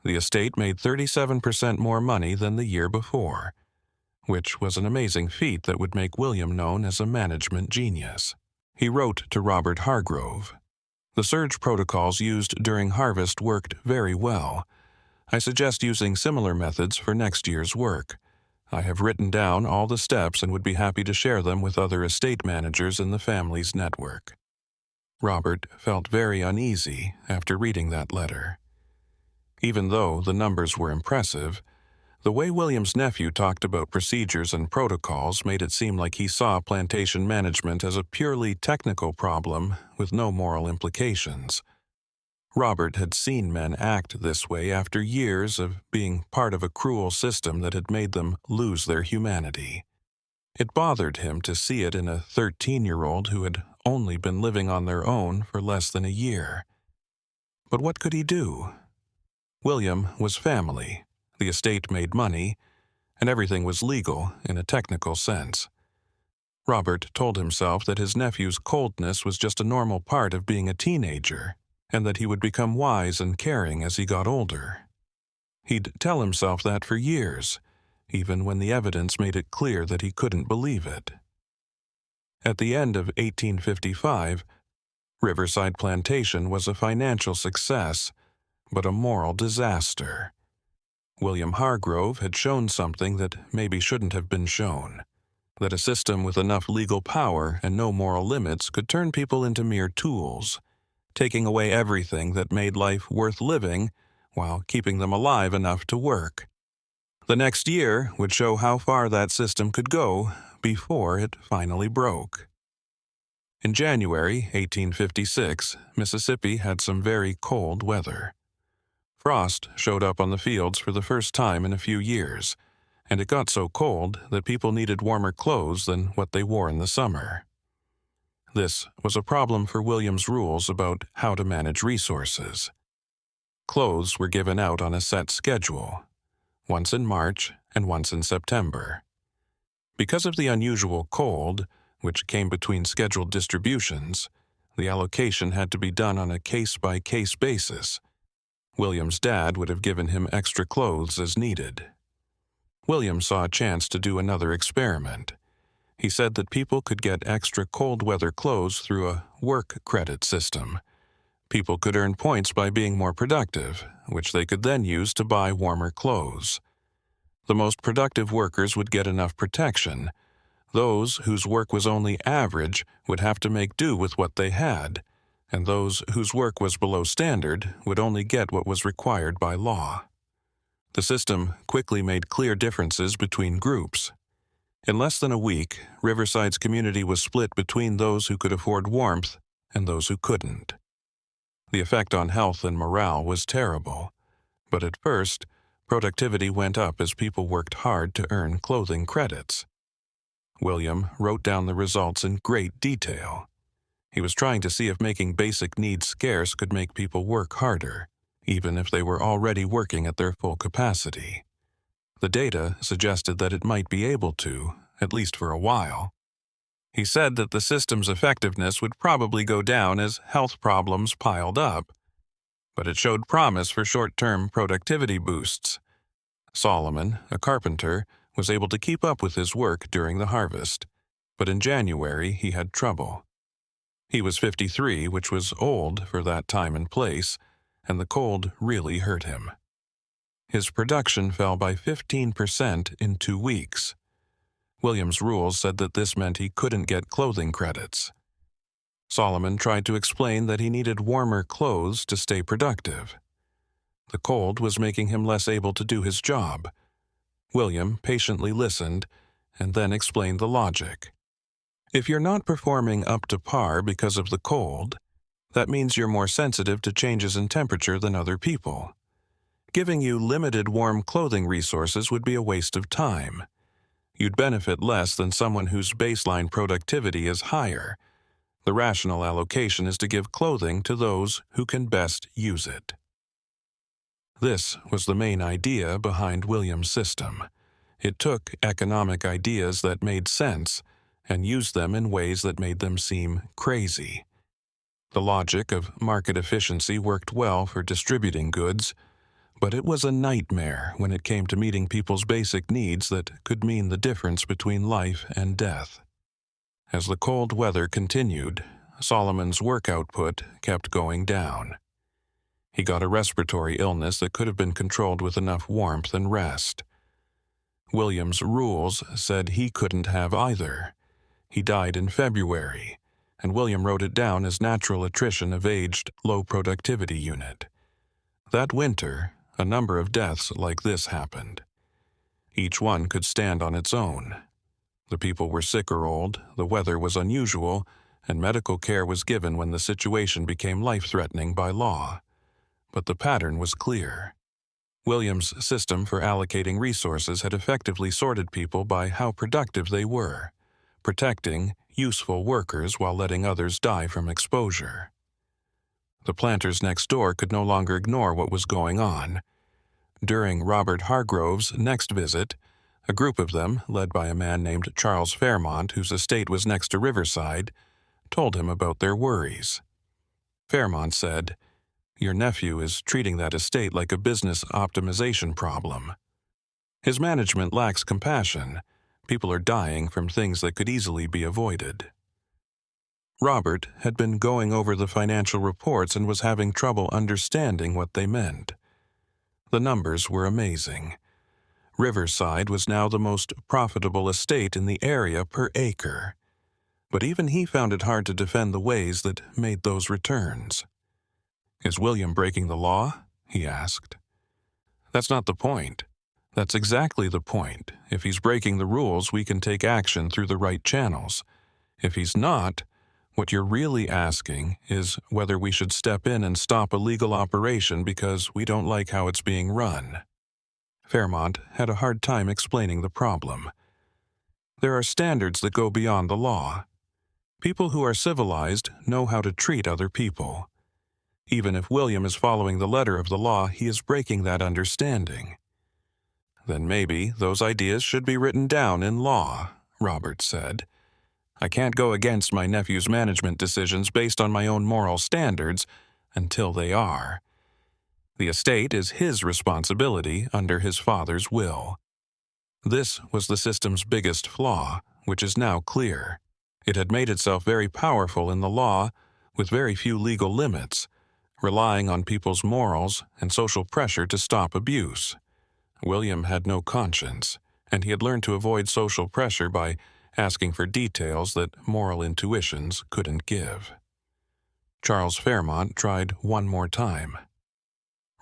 The estate made 37% more money than the year before, which was an amazing feat that would make William known as a management genius. He wrote to Robert Hargrove, "The surge protocols used during harvest worked very well. I suggest using similar methods for next year's work. I have written down all the steps and would be happy to share them with other estate managers in the family's network." Robert felt very uneasy after reading that letter. Even though the numbers were impressive, the way William's nephew talked about procedures and protocols made it seem like he saw plantation management as a purely technical problem with no moral implications. Robert had seen men act this way after years of being part of a cruel system that had made them lose their humanity. It bothered him to see it in a 13-year-old who had only been living on their own for less than a year. But what could he do? William was family, the estate made money, and everything was legal in a technical sense. Robert told himself that his nephew's coldness was just a normal part of being a teenager, and that he would become wise and caring as he got older. He'd tell himself that for years, even when the evidence made it clear that he couldn't believe it. At the end of 1855, Riverside Plantation was a financial success, but a moral disaster. William Hargrove had shown something that maybe shouldn't have been shown, that a system with enough legal power and no moral limits could turn people into mere tools, taking away everything that made life worth living while keeping them alive enough to work. The next year would show how far that system could go before it finally broke. In January 1856, Mississippi had some very cold weather. Frost showed up on the fields for the first time in a few years, and it got so cold that people needed warmer clothes than what they wore in the summer. This was a problem for William's rules about how to manage resources. Clothes were given out on a set schedule, once in March and once in September. Because of the unusual cold, which came between scheduled distributions, the allocation had to be done on a case-by-case basis. William's dad would have given him extra clothes as needed. William saw a chance to do another experiment. He said that people could get extra cold weather clothes through a work credit system. People could earn points by being more productive, which they could then use to buy warmer clothes. The most productive workers would get enough protection. Those whose work was only average would have to make do with what they had, and those whose work was below standard would only get what was required by law. The system quickly made clear differences between groups. In less than a week, Riverside's community was split between those who could afford warmth and those who couldn't. The effect on health and morale was terrible, but at first, productivity went up as people worked hard to earn clothing credits. William wrote down the results in great detail. He was trying to see if making basic needs scarce could make people work harder, even if they were already working at their full capacity. The data suggested that it might be able to, at least for a while. He said that the system's effectiveness would probably go down as health problems piled up, but it showed promise for short-term productivity boosts. Solomon, a carpenter, was able to keep up with his work during the harvest, but in January he had trouble. He was 53, which was old for that time and place, and the cold really hurt him. His production fell by 15% in 2 weeks. William's rules said that this meant he couldn't get clothing credits. Solomon tried to explain that he needed warmer clothes to stay productive. The cold was making him less able to do his job. William patiently listened and then explained the logic. If you're not performing up to par because of the cold, that means you're more sensitive to changes in temperature than other people. Giving you limited warm clothing resources would be a waste of time. You'd benefit less than someone whose baseline productivity is higher. The rational allocation is to give clothing to those who can best use it. This was the main idea behind William's system. It took economic ideas that made sense and used them in ways that made them seem crazy. The logic of market efficiency worked well for distributing goods, but it was a nightmare when it came to meeting people's basic needs that could mean the difference between life and death. As the cold weather continued, Solomon's work output kept going down. He got a respiratory illness that could have been controlled with enough warmth and rest. William's rules said he couldn't have either. He died in February, and William wrote it down as natural attrition of aged, low-productivity unit. That winter, a number of deaths like this happened. Each one could stand on its own. The people were sick or old, the weather was unusual, and medical care was given when the situation became life-threatening by law. But the pattern was clear. William's system for allocating resources had effectively sorted people by how productive they were, protecting useful workers while letting others die from exposure. The planters next door could no longer ignore what was going on. During Robert Hargrove's next visit, a group of them, led by a man named Charles Fairmont, whose estate was next to Riverside, told him about their worries. Fairmont said, "Your nephew is treating that estate like a business optimization problem. His management lacks compassion. People are dying from things that could easily be avoided." Robert had been going over the financial reports and was having trouble understanding what they meant. The numbers were amazing. Riverside was now the most profitable estate in the area per acre. But even he found it hard to defend the ways that made those returns. "Is William breaking the law?" he asked. "That's not the point. That's exactly the point. If he's breaking the rules, we can take action through the right channels. If he's not, what you're really asking is whether we should step in and stop a legal operation because we don't like how it's being run." Fairmont had a hard time explaining the problem. There are standards that go beyond the law. People who are civilized know how to treat other people. Even if William is following the letter of the law, he is breaking that understanding. "Then maybe those ideas should be written down in law," Robert said. "I can't go against my nephew's management decisions based on my own moral standards until they are. The estate is his responsibility under his father's will." This was the system's biggest flaw, which is now clear. It had made itself very powerful in the law, with very few legal limits, relying on people's morals and social pressure to stop abuse. William had no conscience, and he had learned to avoid social pressure by asking for details that moral intuitions couldn't give. Charles Fairmont tried one more time.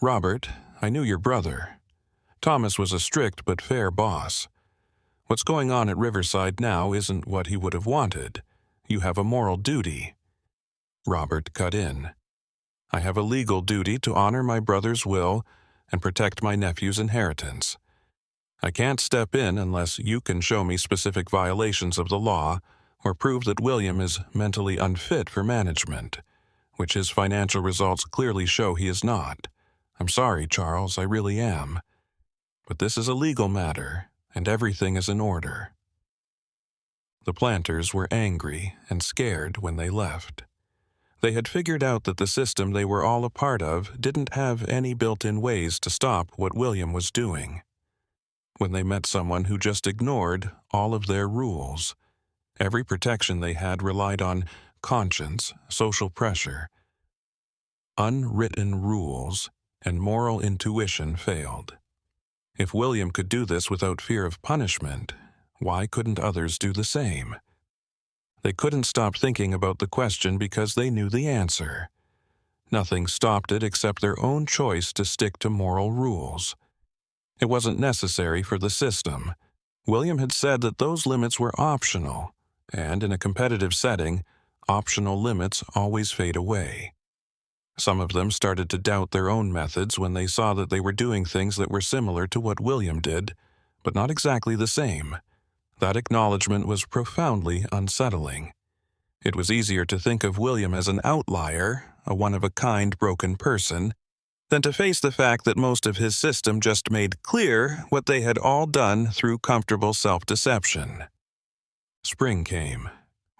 "Robert, I knew your brother. Thomas was a strict but fair boss. What's going on at Riverside now isn't what he would have wanted. You have a moral duty." Robert cut in. "I have a legal duty to honor my brother's will and protect my nephew's inheritance. I can't step in unless you can show me specific violations of the law or prove that William is mentally unfit for management, which his financial results clearly show he is not. I'm sorry, Charles, I really am. But this is a legal matter, and everything is in order." The planters were angry and scared when they left. They had figured out that the system they were all a part of didn't have any built-in ways to stop what William was doing. When they met someone who just ignored all of their rules, every protection they had relied on conscience, social pressure. Unwritten rules and moral intuition failed. If William could do this without fear of punishment, why couldn't others do the same? They couldn't stop thinking about the question because they knew the answer. Nothing stopped it except their own choice to stick to moral rules. It wasn't necessary for the system. William had said that those limits were optional, and in a competitive setting, optional limits always fade away. Some of them started to doubt their own methods when they saw that they were doing things that were similar to what William did, but not exactly the same. That acknowledgement was profoundly unsettling. It was easier to think of William as an outlier, a one-of-a-kind broken person, than to face the fact that most of his system just made clear what they had all done through comfortable self-deception. Spring came,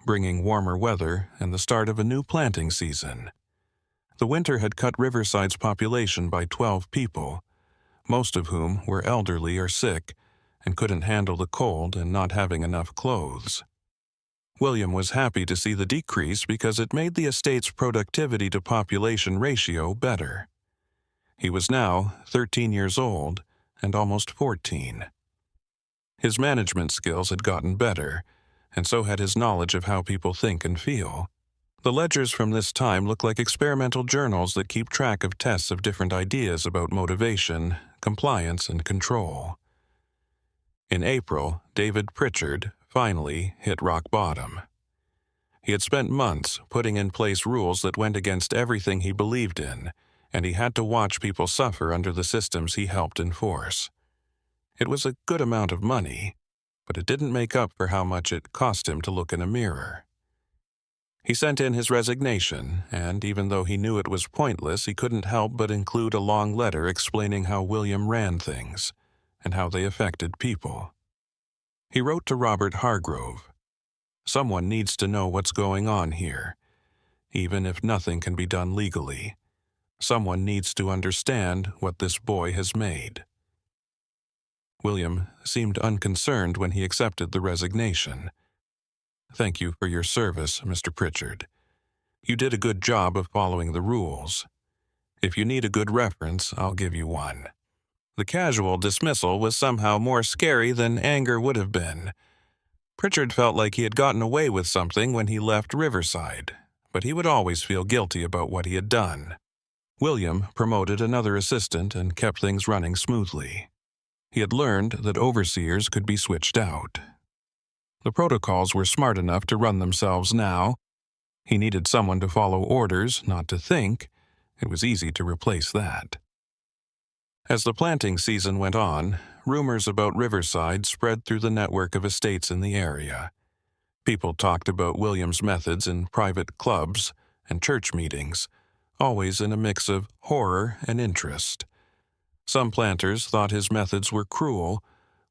bringing warmer weather and the start of a new planting season. The winter had cut Riverside's population by 12 people, most of whom were elderly or sick and couldn't handle the cold and not having enough clothes. William was happy to see the decrease because it made the estate's productivity to population ratio better. He was now 13 years old and almost 14. His management skills had gotten better, and so had his knowledge of how people think and feel. The ledgers from this time look like experimental journals that keep track of tests of different ideas about motivation, compliance, and control. In April, David Pritchard finally hit rock bottom. He had spent months putting in place rules that went against everything he believed in, and he had to watch people suffer under the systems he helped enforce. It was a good amount of money, but it didn't make up for how much it cost him to look in a mirror. He sent in his resignation, and even though he knew it was pointless, he couldn't help but include a long letter explaining how William ran things and how they affected people. He wrote to Robert Hargrove, "Someone needs to know what's going on here, even if nothing can be done legally. Someone needs to understand what this boy has made." William seemed unconcerned when he accepted the resignation. "Thank you for your service, Mr. Pritchard. You did a good job of following the rules. If you need a good reference, I'll give you one." The casual dismissal was somehow more scary than anger would have been. Pritchard felt like he had gotten away with something when he left Riverside, but he would always feel guilty about what he had done. William promoted another assistant and kept things running smoothly. He had learned that overseers could be switched out. The protocols were smart enough to run themselves now. He needed someone to follow orders, not to think. It was easy to replace that. As the planting season went on, rumors about Riverside spread through the network of estates in the area. People talked about William's methods in private clubs and church meetings, always in a mix of horror and interest. Some planters thought his methods were cruel,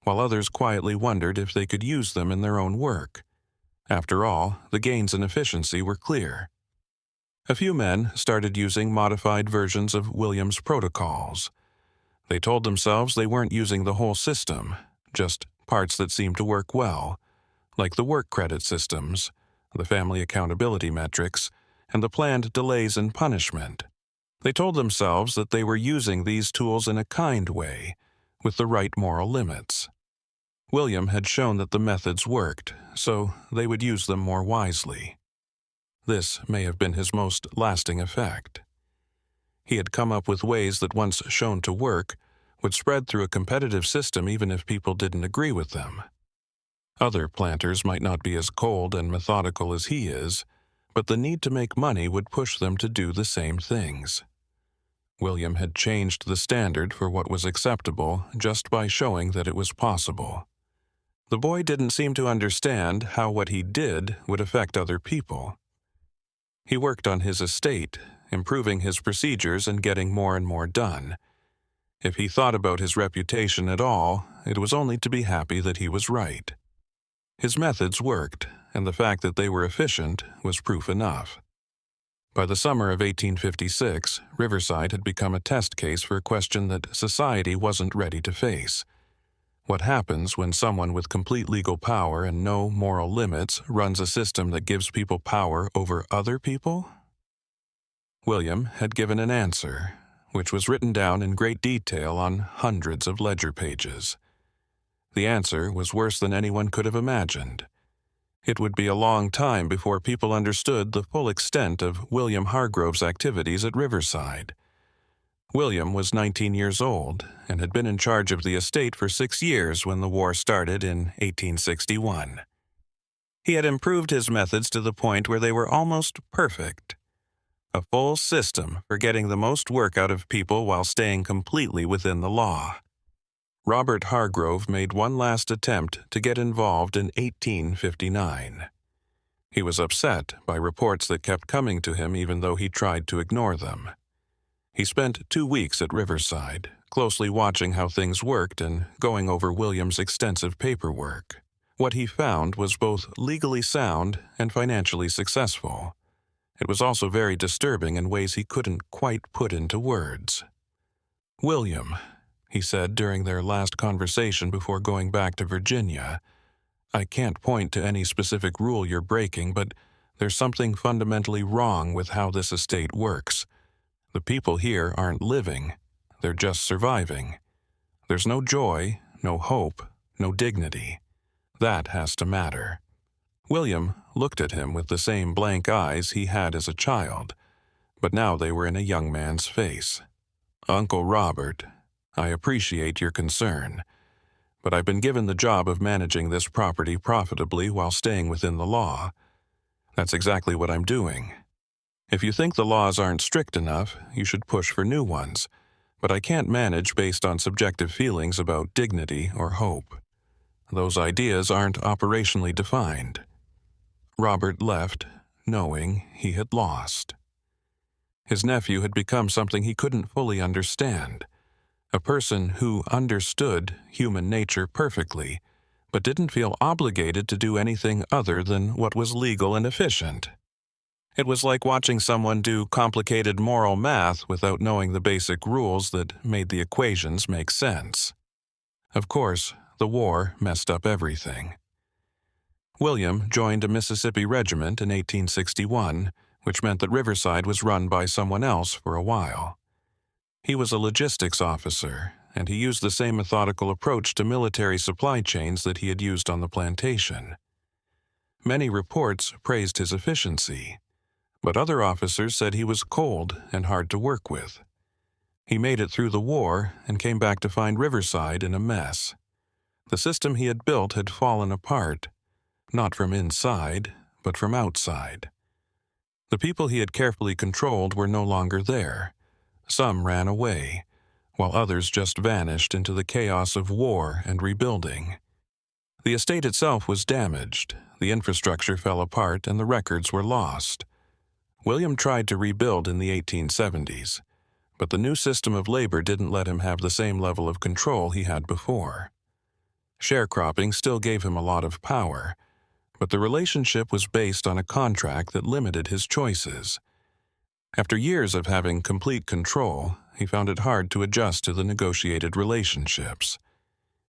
while others quietly wondered if they could use them in their own work. After all, the gains in efficiency were clear. A few men started using modified versions of William's protocols. They told themselves they weren't using the whole system, just parts that seemed to work well, like the work credit systems, the family accountability metrics, and the planned delays in punishment. They told themselves that they were using these tools in a kind way, with the right moral limits. William had shown that the methods worked, so they would use them more wisely. This may have been his most lasting effect. He had come up with ways that, once shown to work, would spread through a competitive system even if people didn't agree with them. Other planters might not be as cold and methodical as he is, but the need to make money would push them to do the same things. William had changed the standard for what was acceptable just by showing that it was possible. The boy didn't seem to understand how what he did would affect other people. He worked on his estate, improving his procedures and getting more and more done. If he thought about his reputation at all, it was only to be happy that he was right. His methods worked, and the fact that they were efficient was proof enough. By the summer of 1856, Riverside had become a test case for a question that society wasn't ready to face. What happens when someone with complete legal power and no moral limits runs a system that gives people power over other people? William had given an answer, which was written down in great detail on hundreds of ledger pages. The answer was worse than anyone could have imagined. It would be a long time before people understood the full extent of William Hargrove's activities at Riverside. William was 19 years old and had been in charge of the estate for 6 years when the war started in 1861. He had improved his methods to the point where they were almost perfect. A full system for getting the most work out of people while staying completely within the law. Robert Hargrove made one last attempt to get involved in 1859. He was upset by reports that kept coming to him even though he tried to ignore them. He spent 2 weeks at Riverside, closely watching how things worked and going over William's extensive paperwork. What he found was both legally sound and financially successful. It was also very disturbing in ways he couldn't quite put into words. "William," he said during their last conversation before going back to Virginia, "I can't point to any specific rule you're breaking, but there's something fundamentally wrong with how this estate works. The people here aren't living, they're just surviving. There's no joy, no hope, no dignity. That has to matter." William looked at him with the same blank eyes he had as a child, but now they were in a young man's face. "Uncle Robert, I appreciate your concern, but I've been given the job of managing this property profitably while staying within the law. That's exactly what I'm doing. If you think the laws aren't strict enough, you should push for new ones, but I can't manage based on subjective feelings about dignity or hope. Those ideas aren't operationally defined." Robert left, knowing he had lost. His nephew had become something he couldn't fully understand, a person who understood human nature perfectly, but didn't feel obligated to do anything other than what was legal and efficient. It was like watching someone do complicated moral math without knowing the basic rules that made the equations make sense. Of course, the war messed up everything. William joined a Mississippi regiment in 1861, which meant that Riverside was run by someone else for a while. He was a logistics officer, and he used the same methodical approach to military supply chains that he had used on the plantation. Many reports praised his efficiency, but other officers said he was cold and hard to work with. He made it through the war and came back to find Riverside in a mess. The system he had built had fallen apart, not from inside, but from outside. The people he had carefully controlled were no longer there. Some ran away, while others just vanished into the chaos of war and rebuilding. The estate itself was damaged, the infrastructure fell apart, and the records were lost. William tried to rebuild in the 1870s, but the new system of labor didn't let him have the same level of control he had before. Sharecropping still gave him a lot of power, but the relationship was based on a contract that limited his choices. After years of having complete control, he found it hard to adjust to the negotiated relationships.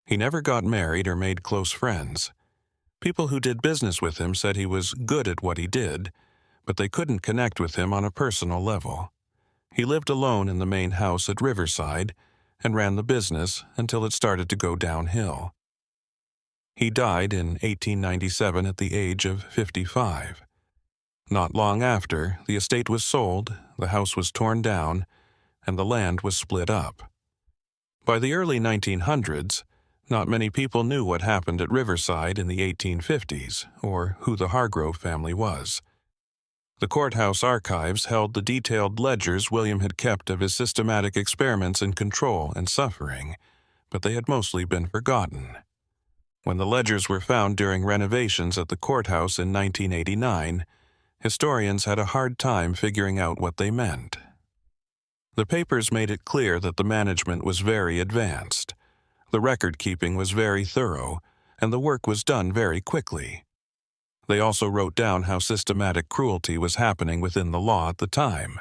He never got married or made close friends. People who did business with him said he was good at what he did, but they couldn't connect with him on a personal level. He lived alone in the main house at Riverside and ran the business until it started to go downhill. He died in 1897 at the age of 55. Not long after, the estate was sold, the house was torn down, and the land was split up. By the early 1900s, not many people knew what happened at Riverside in the 1850s or who the Hargrove family was. The courthouse archives held the detailed ledgers William had kept of his systematic experiments in control and suffering, but they had mostly been forgotten. When the ledgers were found during renovations at the courthouse in 1989, historians had a hard time figuring out what they meant. The papers made it clear that the management was very advanced. The record-keeping was very thorough, and the work was done very quickly. They also wrote down how systematic cruelty was happening within the law at the time.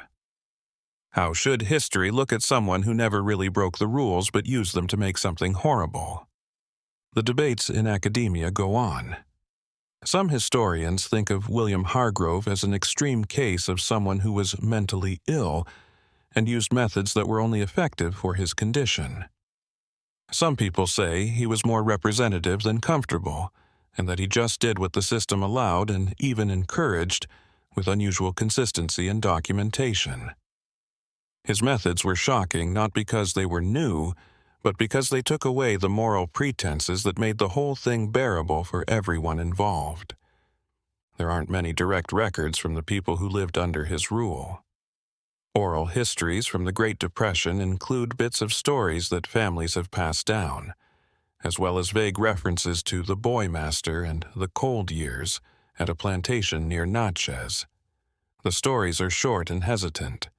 How should history look at someone who never really broke the rules but used them to make something horrible? The debates in academia go on. Some historians think of William Hargrove as an extreme case of someone who was mentally ill and used methods that were only effective for his condition. Some people say he was more representative than comfortable, and that he just did what the system allowed and even encouraged, with unusual consistency and documentation. His methods were shocking not because they were new, but because they took away the moral pretenses that made the whole thing bearable for everyone involved. There aren't many direct records from the people who lived under his rule. Oral histories from the Great Depression include bits of stories that families have passed down, as well as vague references to the Boy Master and the Cold Years at a plantation near Natchez. The stories are short and hesitant,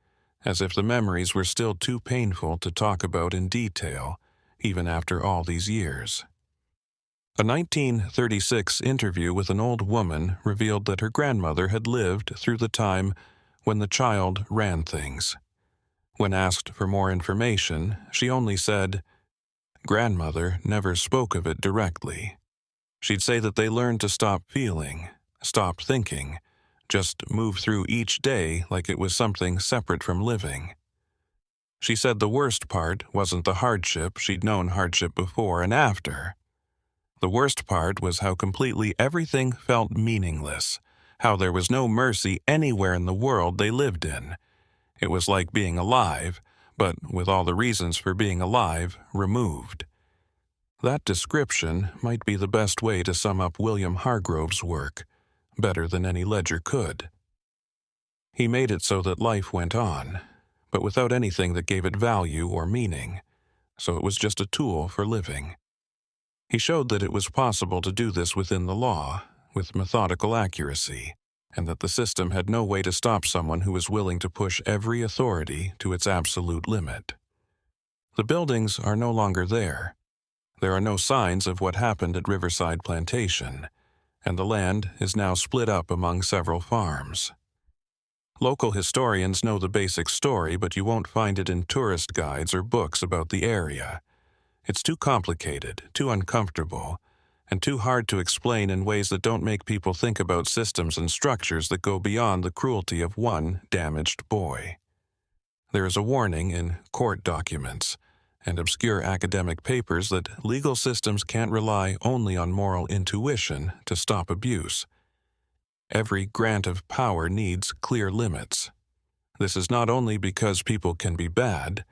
as if the memories were still too painful to talk about in detail, even after all these years. A 1936 interview with an old woman revealed that her grandmother had lived through the time when the child ran things. When asked for more information, she only said, "Grandmother never spoke of it directly. She'd say that they learned to stop feeling, stop thinking, just move through each day like it was something separate from living." She said the worst part wasn't the hardship, she'd known hardship before and after. The worst part was how completely everything felt meaningless, how there was no mercy anywhere in the world they lived in. It was like being alive, but with all the reasons for being alive removed. That description might be the best way to sum up William Hargrove's work, better than any ledger could. He made it so that life went on, but without anything that gave it value or meaning, so it was just a tool for living. He showed that it was possible to do this within the law, with methodical accuracy, and that the system had no way to stop someone who was willing to push every authority to its absolute limit. The buildings are no longer there. There are no signs of what happened at Riverside Plantation, and the land is now split up among several farms. Local historians know the basic story, but you won't find it in tourist guides or books about the area. It's too complicated, too uncomfortable, and too hard to explain in ways that don't make people think about systems and structures that go beyond the cruelty of one damaged boy. There is a warning in court documents and obscure academic papers that legal systems can't rely only on moral intuition to stop abuse. Every grant of power needs clear limits. This is not only because people can be bad,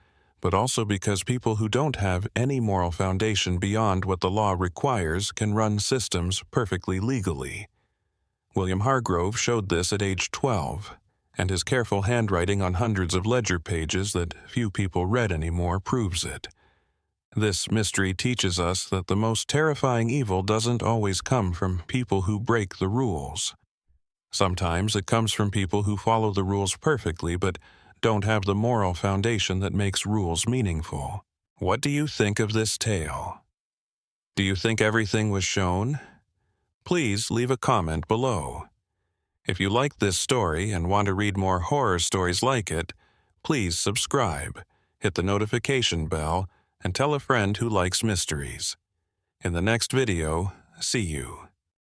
but also because people who don't have any moral foundation beyond what the law requires can run systems perfectly legally. William Hargrove showed this at age 12, and his careful handwriting on hundreds of ledger pages that few people read anymore proves it. This mystery teaches us that the most terrifying evil doesn't always come from people who break the rules. Sometimes it comes from people who follow the rules perfectly but don't have the moral foundation that makes rules meaningful. What do you think of this tale? Do you think everything was shown? Please leave a comment below. If you like this story and want to read more horror stories like it, please subscribe, hit the notification bell, and tell a friend who likes mysteries. In the next video, see you.